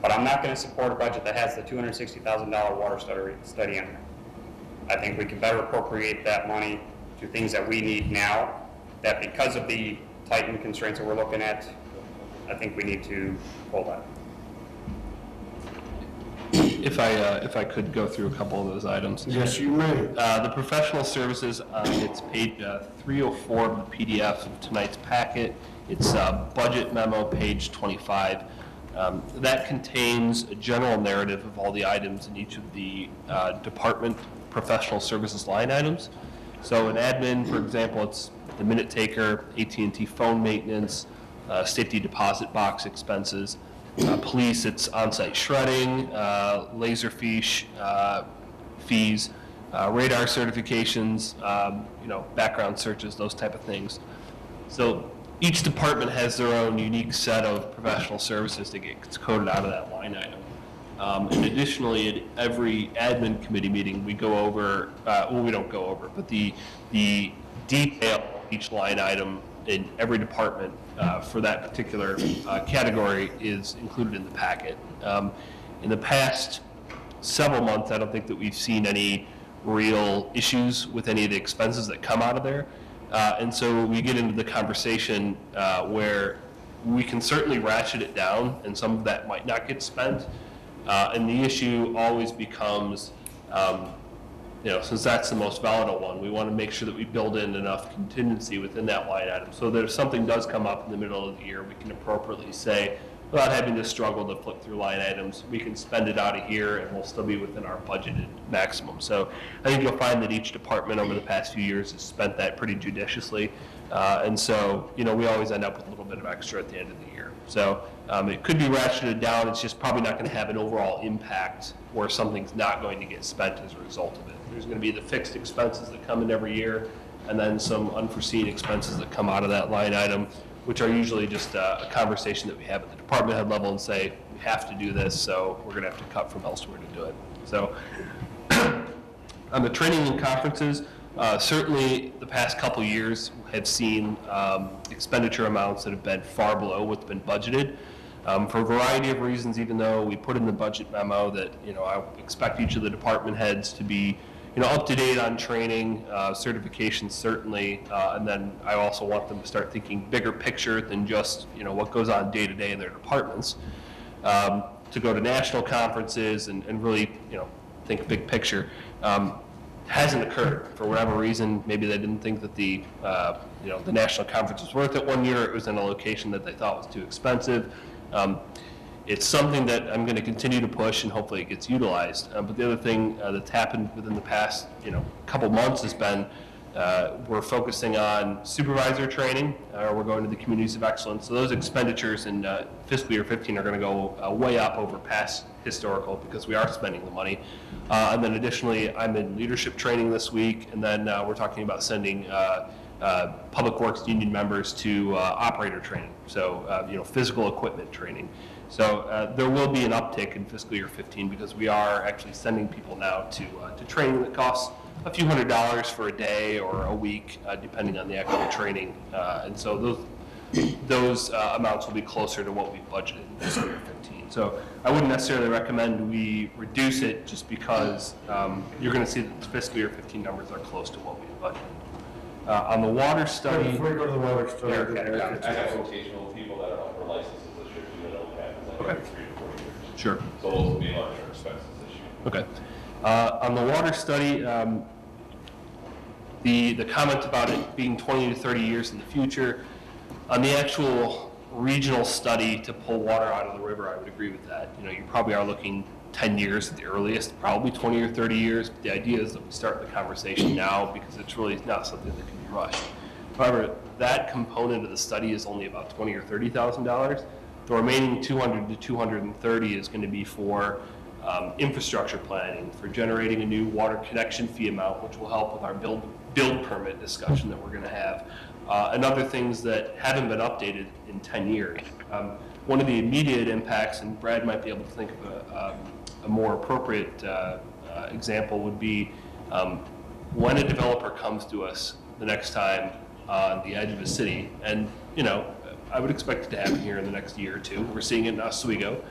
But I'm not going to support a budget that has the $260,000 water study in there. I think we can better appropriate that money to things that we need now, that because of the tightened constraints that we're looking at, I think we need to pull that. If I could go through a couple of those items. Yes, you may. The professional services, it's page 304 of the PDF of tonight's packet. It's budget memo, page 25. That contains a general narrative of all the items in each of the department professional services line items. So in admin, for example, it's the minute taker, AT&T phone maintenance, safety deposit box expenses. Police, it's on-site shredding, laser fees, radar certifications, background searches, those type of things. So each department has their own unique set of professional services that gets coded out of that line item. And additionally, at every admin committee meeting, we go over, we don't go over, but the detail of each line item in every department for that particular category is included in the packet. In the past several months, I don't think that we've seen any real issues with any of the expenses that come out of there. And so we get into the conversation where we can certainly ratchet it down, and some of that might not get spent. And the issue always becomes, since that's the most volatile one, we want to make sure that we build in enough contingency within that line item so that if something does come up in the middle of the year, we can appropriately say, without having to struggle to flip through line items, we can spend it out of here and we'll still be within our budgeted maximum. So I think you'll find that each department over the past few years has spent that pretty judiciously. And so, we always end up with a little bit of extra at the end of the year. So it could be ratcheted down. It's just probably not going to have an overall impact where something's not going to get spent as a result of it. There's going to be the fixed expenses that come in every year, and then some unforeseen expenses that come out of that line item, which are usually just a conversation that we have at the department head level and say, we have to do this, so we're going to have to cut from elsewhere to do it. So on the training and conferences, certainly the past couple years have seen expenditure amounts that have been far below what's been budgeted. For a variety of reasons, even though we put in the budget memo that, I expect each of the department heads to be up to date on training, certifications certainly, and then I also want them to start thinking bigger picture than just what goes on day to day in their departments. To go to national conferences and really think big picture hasn't occurred for whatever reason. Maybe they didn't think that the national conference was worth it one year. It was in a location that they thought was too expensive. It's something that I'm going to continue to push, and hopefully it gets utilized. But the other thing that's happened within the past couple months has been we're focusing on supervisor training. We're going to the communities of excellence. So those expenditures in fiscal year 15 are going to go way up over past historical because we are spending the money. And then additionally, I'm in leadership training this week, and then we're talking about sending Public Works union members to operator training, so physical equipment training. So there will be an uptick in fiscal year 15 because we are actually sending people now to training that costs a few $100s for a day or a week, depending on the actual training. And so those amounts will be closer to what we budgeted in fiscal year 15. So I wouldn't necessarily recommend we reduce it just because you're going to see that the fiscal year 15 numbers are close to what we budgeted. On the water study... Before you go to the water study... I have vocational people that are up for licenses this year too that don't have, it's like every 3 to 4 years. Sure. So those will be larger expenses this year. Okay. On the water study, the comment about it being 20 to 30 years in the future, on the actual regional study to pull water out of the river, I would agree with that. You probably are looking 10 years at the earliest, probably 20 or 30 years. But the idea is that we start the conversation now because it's really not something that can be rushed. However, that component of the study is only about $20,000 or $30,000. The remaining 200 to 230 is going to be for infrastructure planning, for generating a new water connection fee amount, which will help with our build permit discussion that we're going to have, and other things that haven't been updated in 10 years. One of the immediate impacts, and Brad might be able to think of a more appropriate example, would be when a developer comes to us the next time on the edge of a city, and I would expect it to happen here in the next year or two. We're seeing it in Oswego.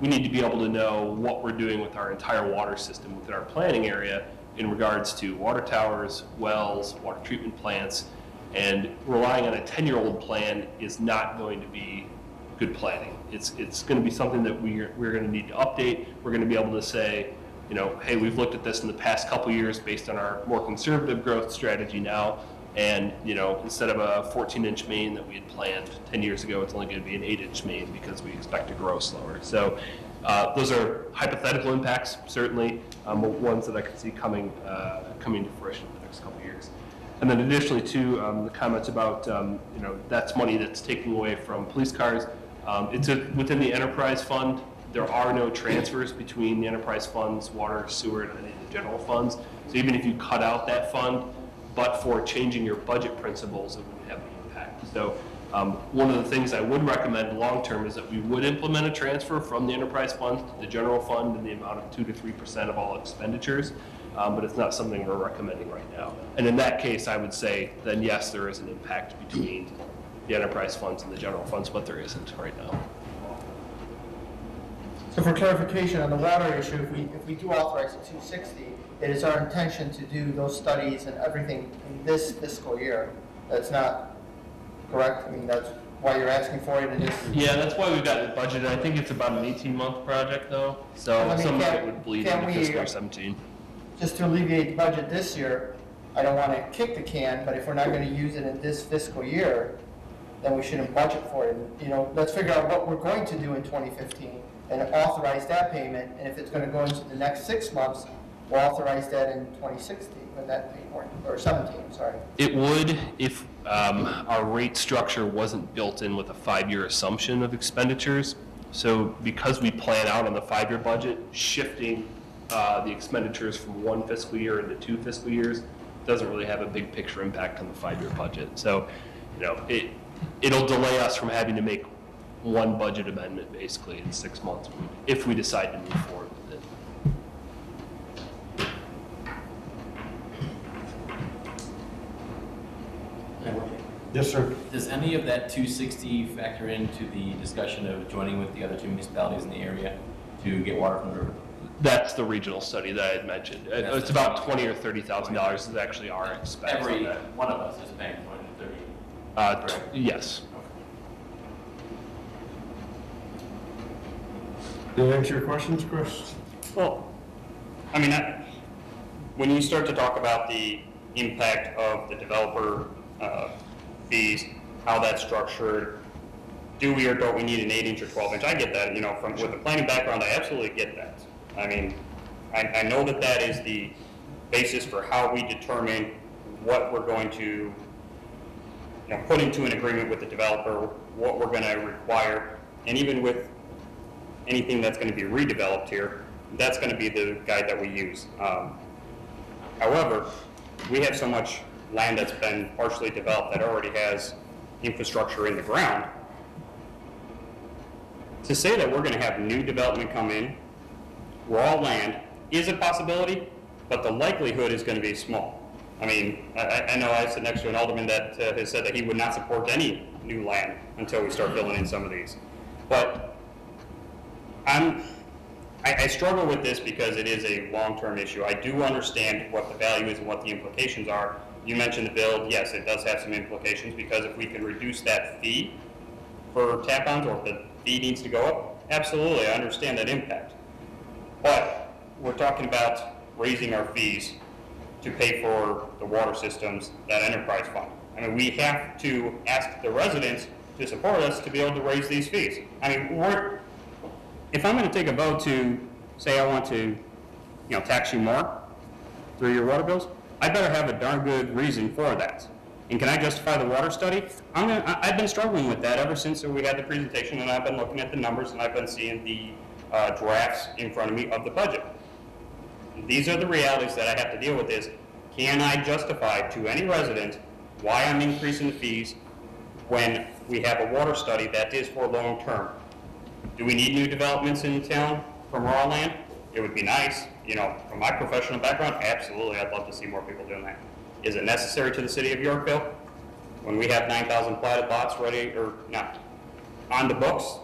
We need to be able to know what we're doing with our entire water system within our planning area in regards to water towers, wells, water treatment plants, and relying on a 10-year-old plan is not going to be good planning. It's going to be something that we're going to need to update. We're going to be able to say, hey, we've looked at this in the past couple years based on our more conservative growth strategy now, and instead of a 14-inch main that we had planned 10 years ago, it's only going to be an 8-inch main because we expect to grow slower. So those are hypothetical impacts, certainly, but ones that I can see coming to fruition in the next couple of years. And then additionally, too, the comments about that's money that's taken away from police cars. It's within the enterprise fund. There are no transfers between the enterprise funds, water, sewer, and any of the general funds. So even if you cut out that fund, but for changing your budget principles, it wouldn't have any impact. So one of the things I would recommend long-term is that we would implement a transfer from the enterprise fund to the general fund in the amount of 2 to 3% of all expenditures, but it's not something we're recommending right now. And in that case, I would say, then yes, there is an impact between the enterprise funds and the general funds, but there isn't right now. So for clarification on the water issue, if we do authorize the 260, it is our intention to do those studies and everything in this fiscal year. That's not correct? I mean, that's why you're asking for it in this? Yeah, that's why we've got it budgeted. I think it's about an 18-month project, though. So some of it would bleed into fiscal year 17. Just to alleviate the budget this year, I don't want to kick the can, but if we're not going to use it in this fiscal year, then we shouldn't budget for it. And, let's figure out what we're going to do in 2015 and authorize that payment. And if it's going to go into the next 6 months, we'll authorize that in 2016, when that pay point, or 17, sorry. It would if our rate structure wasn't built in with a 5-year assumption of expenditures. So because we plan out on the 5-year budget, shifting the expenditures from 1 fiscal year into 2 fiscal years doesn't really have a big picture impact on the 5-year budget. So, it'll delay us from having to make one budget amendment basically in 6 months if we decide to move forward with it. Yes, sir. Does any of that 260 factor into the discussion of joining with the other 2 municipalities in the area to get water from the river? That's the regional study that I had mentioned. It's about $20,000 or $30,000 is actually our expense. Every one of us is paying 20 to 30. Yes. Did that answer your questions, Chris? Well, I mean, when you start to talk about the impact of the developer fees, how that's structured, do we or don't we need an 8-inch or 12-inch? I get that, with a planning background, I absolutely get that. I mean, I know that is the basis for how we determine what we're going to put into an agreement with the developer, what we're going to require, and even with anything that's going to be redeveloped here, that's going to be the guide that we use. However, we have so much land that's been partially developed that already has infrastructure in the ground. To say that we're going to have new development come in, raw land, is a possibility, but the likelihood is going to be small. I mean, I know I sit next to an alderman that has said that he would not support any new land until we start filling in some of these. But I struggle with this because it is a long-term issue. I do understand what the value is and what the implications are. You mentioned the build. Yes, it does have some implications because if we can reduce that fee for tap-ons, or if the fee needs to go up, absolutely, I understand that impact. But we're talking about raising our fees to pay for the water systems, that enterprise fund. I mean, we have to ask the residents to support us to be able to raise these fees. I mean, if I'm going to take a vote to say I want to, tax you more through your water bills, I better have a darn good reason for that. And can I justify the water study? I've been struggling with that ever since we had the presentation, and I've been looking at the numbers, and I've been seeing the drafts in front of me of the budget. These are the realities that I have to deal with is, can I justify to any resident why I'm increasing the fees when we have a water study that is for long term? Do we need new developments in town from raw land? It would be nice. From my professional background, absolutely, I'd love to see more people doing that. Is it necessary to the city of Yorkville? When we have 9,000 platted lots ready, or not, on the books,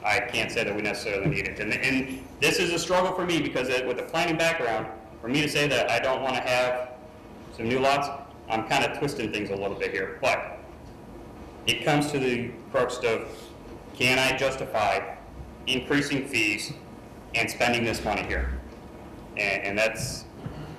I can't say that we necessarily need it. And this is a struggle for me because with a planning background, for me to say that I don't want to have some new lots, I'm kind of twisting things a little bit here. But it comes to the crux of can I justify increasing fees and spending this money here? And that's,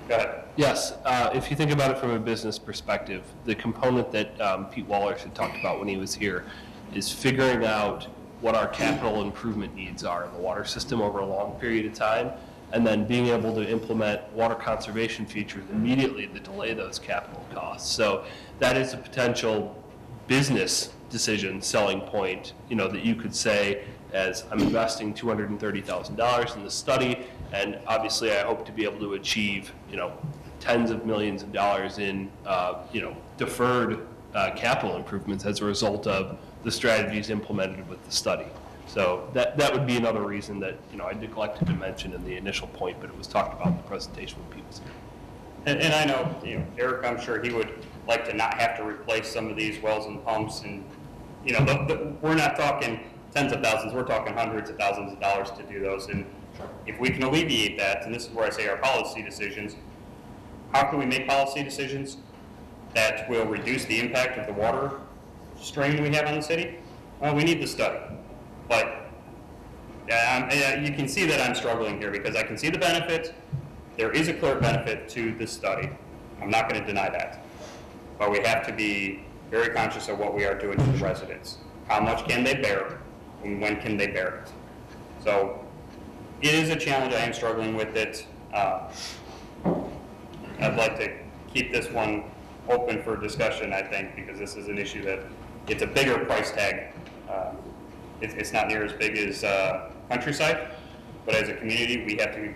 go ahead. Yes, if you think about it from a business perspective, the component that Pete Waller had talked about when he was here is figuring out what our capital improvement needs are in the water system over a long period of time, and then being able to implement water conservation features immediately to delay those capital costs. So that is a potential business decision selling point, that you could say, as I'm investing $230,000 in the study, and obviously I hope to be able to achieve, tens of millions of dollars in, deferred capital improvements as a result of the strategies implemented with the study. So that would be another reason that, I neglected to mention in the initial point, but it was talked about in the presentation when Pete was here. And I know, Eric, I'm sure he would like to not have to replace some of these wells and pumps, and, we're not talking tens of thousands, we're talking hundreds of thousands of dollars to do those. And if we can alleviate that, and this is where I say our policy decisions, how can we make policy decisions that will reduce the impact of the water strain we have on the city? Well, we need the study. But you can see that I'm struggling here because I can see the benefit. There is a clear benefit to this study. I'm not going to deny that. But we have to be very conscious of what we are doing to the residents. How much can they bear, and when can they bear it? So it is a challenge. I am struggling with it. I'd like to keep this one open for discussion, I think, because this is an issue that it's a bigger price tag. It's not near as big as Countryside, but as a community, we have to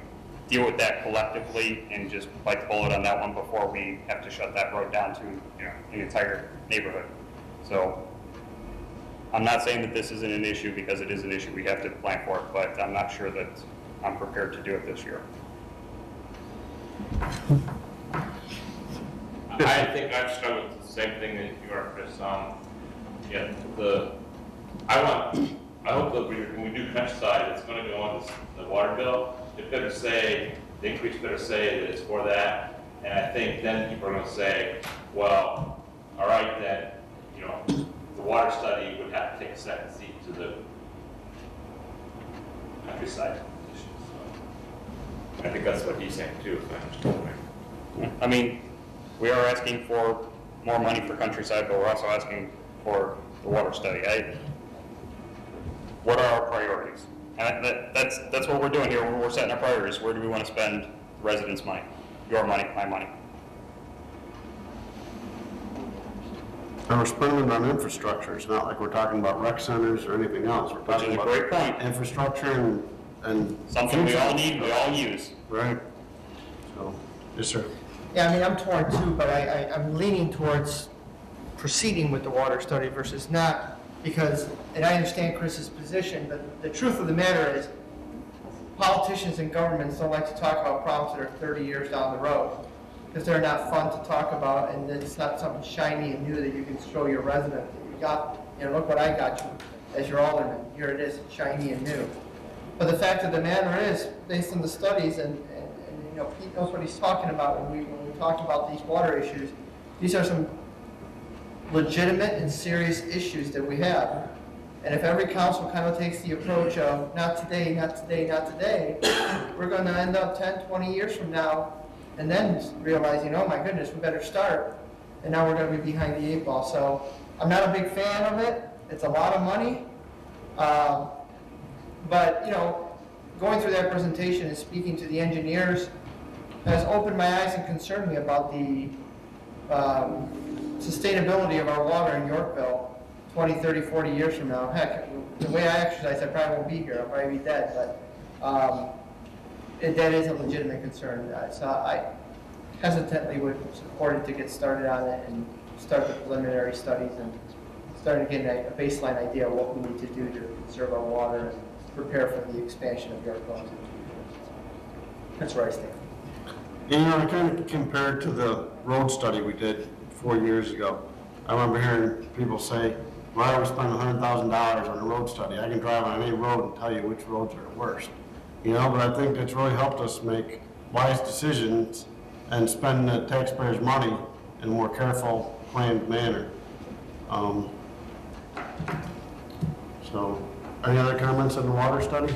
deal with that collectively and just bite the bullet on that one before we have to shut that road down to an entire neighborhood. So I'm not saying that this isn't an issue, because it is an issue we have to plan for, but I'm not sure that I'm prepared to do it this year. I think I've struggled with the same thing that you are, Chris. I hope that when we do Countryside, it's going to go on the water bill. It better say, the increase better say that it's for that. And I think then people are going to say, well, all right, then, the water study would have to take a second seat to the Countryside position. So I think that's what he's saying too, if I understand right. I mean, we are asking for more money for Countryside, but we're also asking for the water study. What are our priorities? And that's what we're doing here. We're setting our priorities. Where do we want to spend the residents' money? Your money, my money. And we're spending it on infrastructure. It's not like we're talking about rec centers or anything else. We're talking about great point. Infrastructure and something we all need, we all use. Right. So, yes, sir. Yeah, I mean, I'm torn too, but I'm leaning towards proceeding with the water study versus not, because, and I understand Chris's position, but the truth of the matter is politicians and governments don't like to talk about problems that are 30 years down the road, because they're not fun to talk about, and it's not something shiny and new that you can show your resident that you got, look what I got you as your alderman. Here it is, shiny and new. But the fact of the matter is, based on the studies, and Pete knows what he's talking about when we talk about these water issues, these are some legitimate and serious issues that we have. And if every council kind of takes the approach of not today, not today, not today, we're going to end up 10, 20 years from now, and then realizing, oh my goodness, we better start. And now we're going to be behind the 8 ball. So I'm not a big fan of it. It's a lot of money. But, going through that presentation and speaking to the engineers has opened my eyes and concerned me about the sustainability of our water in Yorkville 20, 30, 40 years from now. Heck, the way I exercise, I probably won't be here. I'll probably be dead. But that is a legitimate concern. So I hesitantly would support it to get started on it and start the preliminary studies and start to get a baseline idea of what we need to do to conserve our water and prepare for the expansion of Yorkville. That's where I stand. I kind of compared to the road study we did 4 years ago. I remember hearing people say, why do we spend $100,000 on a road study? I can drive on any road and tell you which roads are the worst. But I think it's really helped us make wise decisions and spend the taxpayers' money in a more careful, planned manner. So, any other comments on the water study?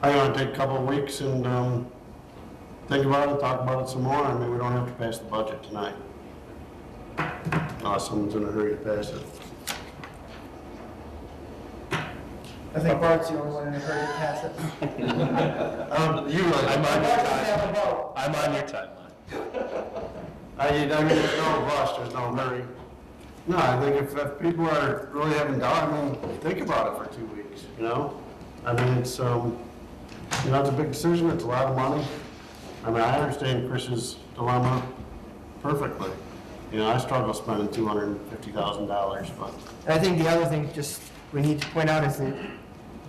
I want to take a couple of weeks and think about it, talk about it some more. I mean, we don't have to pass the budget tonight. Unless someone's in a hurry to pass it. I think Bart's the only one in a hurry to pass it. I'm on your timeline. I mean, there's no rush, there's no hurry. No, I think if people are really having doubt, I mean, think about it for 2 weeks, you know? I mean, it's, you know, it's a big decision, it's a lot of money. I mean, I understand Chris's dilemma perfectly. You know, I struggle spending $250,000, but. And I think the other thing just we need to point out is that it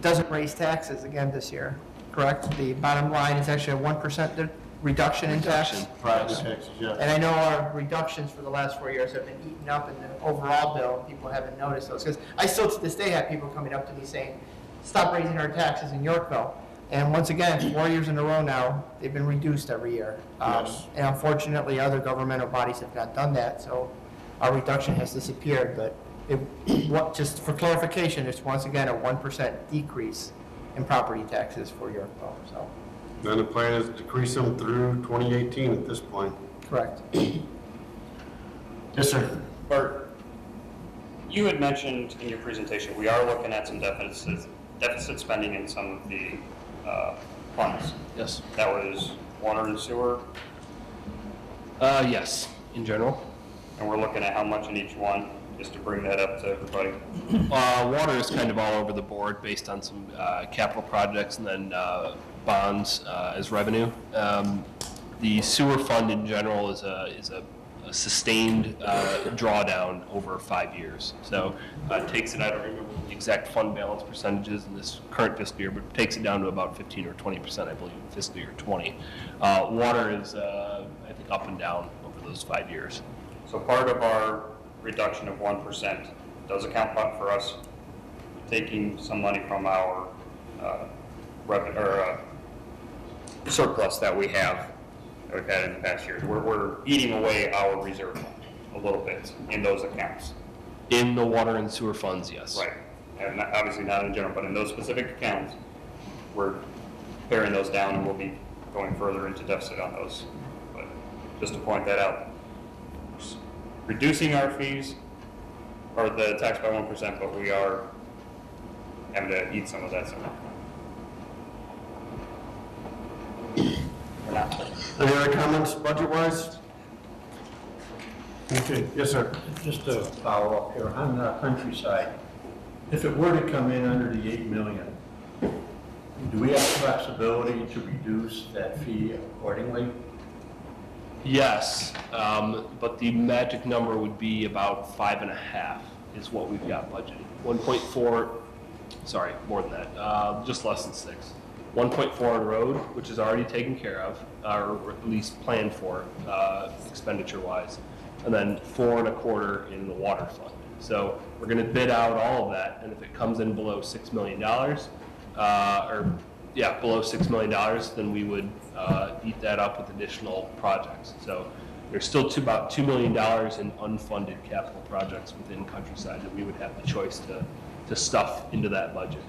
doesn't raise taxes again this year, correct? The bottom line is actually a 1% reduction in tax. Property taxes, yes. And I know our reductions for the last 4 years have been eaten up in the overall bill. People haven't noticed those. Because I still to this day have people coming up to me saying, stop raising our taxes in Yorkville. And once again, 4 years in a row now, they've been reduced every year. Yes. And unfortunately, other governmental bodies have not done that, so our reduction has disappeared. But just for clarification, it's once again a 1% decrease in property taxes for Yorkville. So. Then the plan is to decrease them through 2018 at this point. Correct. Yes, sir. Bart, you had mentioned in your presentation, we are looking at some deficit spending in some of the funds. Yes. That was water and sewer, Yes, in general. and we're looking at how much in each one, just to bring that up to everybody. Water is kind of all over the board based on some capital projects and then bonds as revenue. The sewer fund in general is a sustained drawdown over 5 years. So it takes it, I don't remember the exact fund balance percentages in this current fiscal year, but it takes it down to about 15 or 20%, I believe, in fiscal year 20. Water is, I think, up and down over those 5 years. So part of our reduction of 1% does account for us taking some money from our surplus that we've had in the past years. We're eating away our reserve a little bit in those accounts. In the water and sewer funds, yes. Right. And obviously not in general, but in those specific accounts, we're paring those down and we'll be going further into deficit on those. But just to point that out, reducing our fees or the tax by 1%, but we are having to eat some of that somehow. Any other comments budget-wise? Okay, yes, sir. Just to follow up here, on the countryside, if it were to come in under the 8 million, do we have flexibility to reduce that fee accordingly? Yes, but the magic number would be about 5.5 is what we've got budgeted. 1.4, sorry, more than that, just less than 6. 1.4 on road, which is already taken care of, or at least planned for, expenditure-wise, and then 4.25 in the water fund. So we're going to bid out all of that, and if it comes in below $6 million, below $6 million, then we would eat that up with additional projects. So there's still about $2 million in unfunded capital projects within Countryside that we would have the choice to stuff into that budget.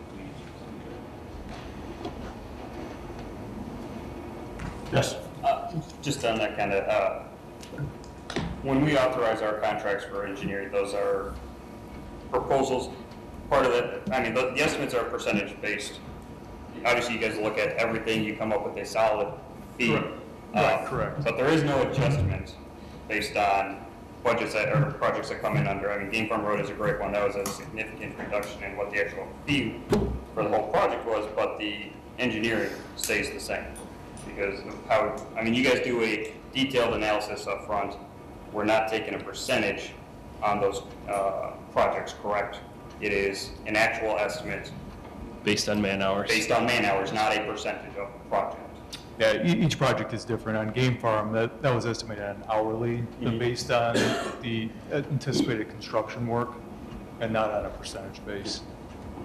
Yes. Just on that kind of, when we authorize our contracts for engineering, those are proposals. Part of it, I mean, the estimates are percentage based. Obviously, you guys look at everything, you come up with a solid fee. Correct. Correct. But there is no adjustment based on budgets or projects that come in under. I mean, Game Farm Road is a great one. That was a significant reduction in what the actual fee for the whole project was, but the engineering stays the same. Because of how, I mean, you guys do a detailed analysis up front. We're not taking a percentage on those projects, correct? It is an actual estimate. Based on man hours? Based on man hours, not a percentage of the project. Yeah, each project is different. On Game Farm, that was estimated on hourly, but based on the anticipated construction work and not on a percentage base.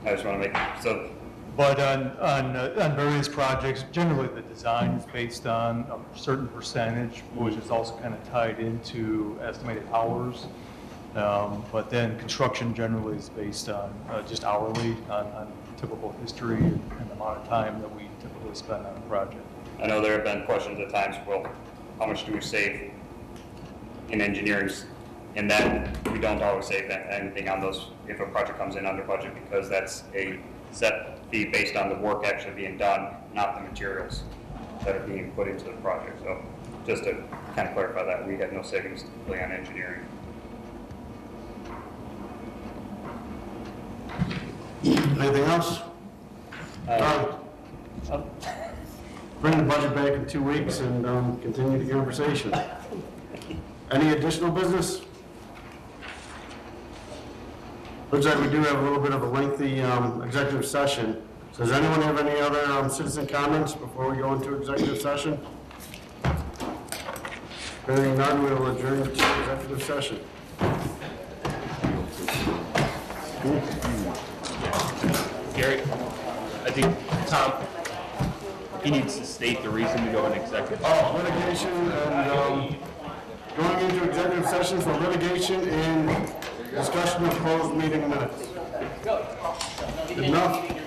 I just want to make, so. But on various projects, generally the design is based on a certain percentage, which is also kind of tied into estimated hours. But then construction generally is based on just hourly, on typical history and the amount of time that we typically spend on a project. I know there have been questions at times, well, how much do we save in engineering? And then we don't always save anything on those if a project comes in under budget, because that's a set fee based on the work actually being done, not the materials that are being put into the project. So just to kind of clarify that, we have no savings typically on engineering. Anything else? Bring the budget back in 2 weeks and continue the conversation. Any additional business? Looks like we do have a little bit of a lengthy executive session. So does anyone have any other citizen comments before we go into executive session? Hearing none, we will adjourn to executive session. Gary, I think, Tom, he needs to state the reason to go in executive. Oh, litigation and going into executive session for litigation and discussion of closed meeting minutes. Enough?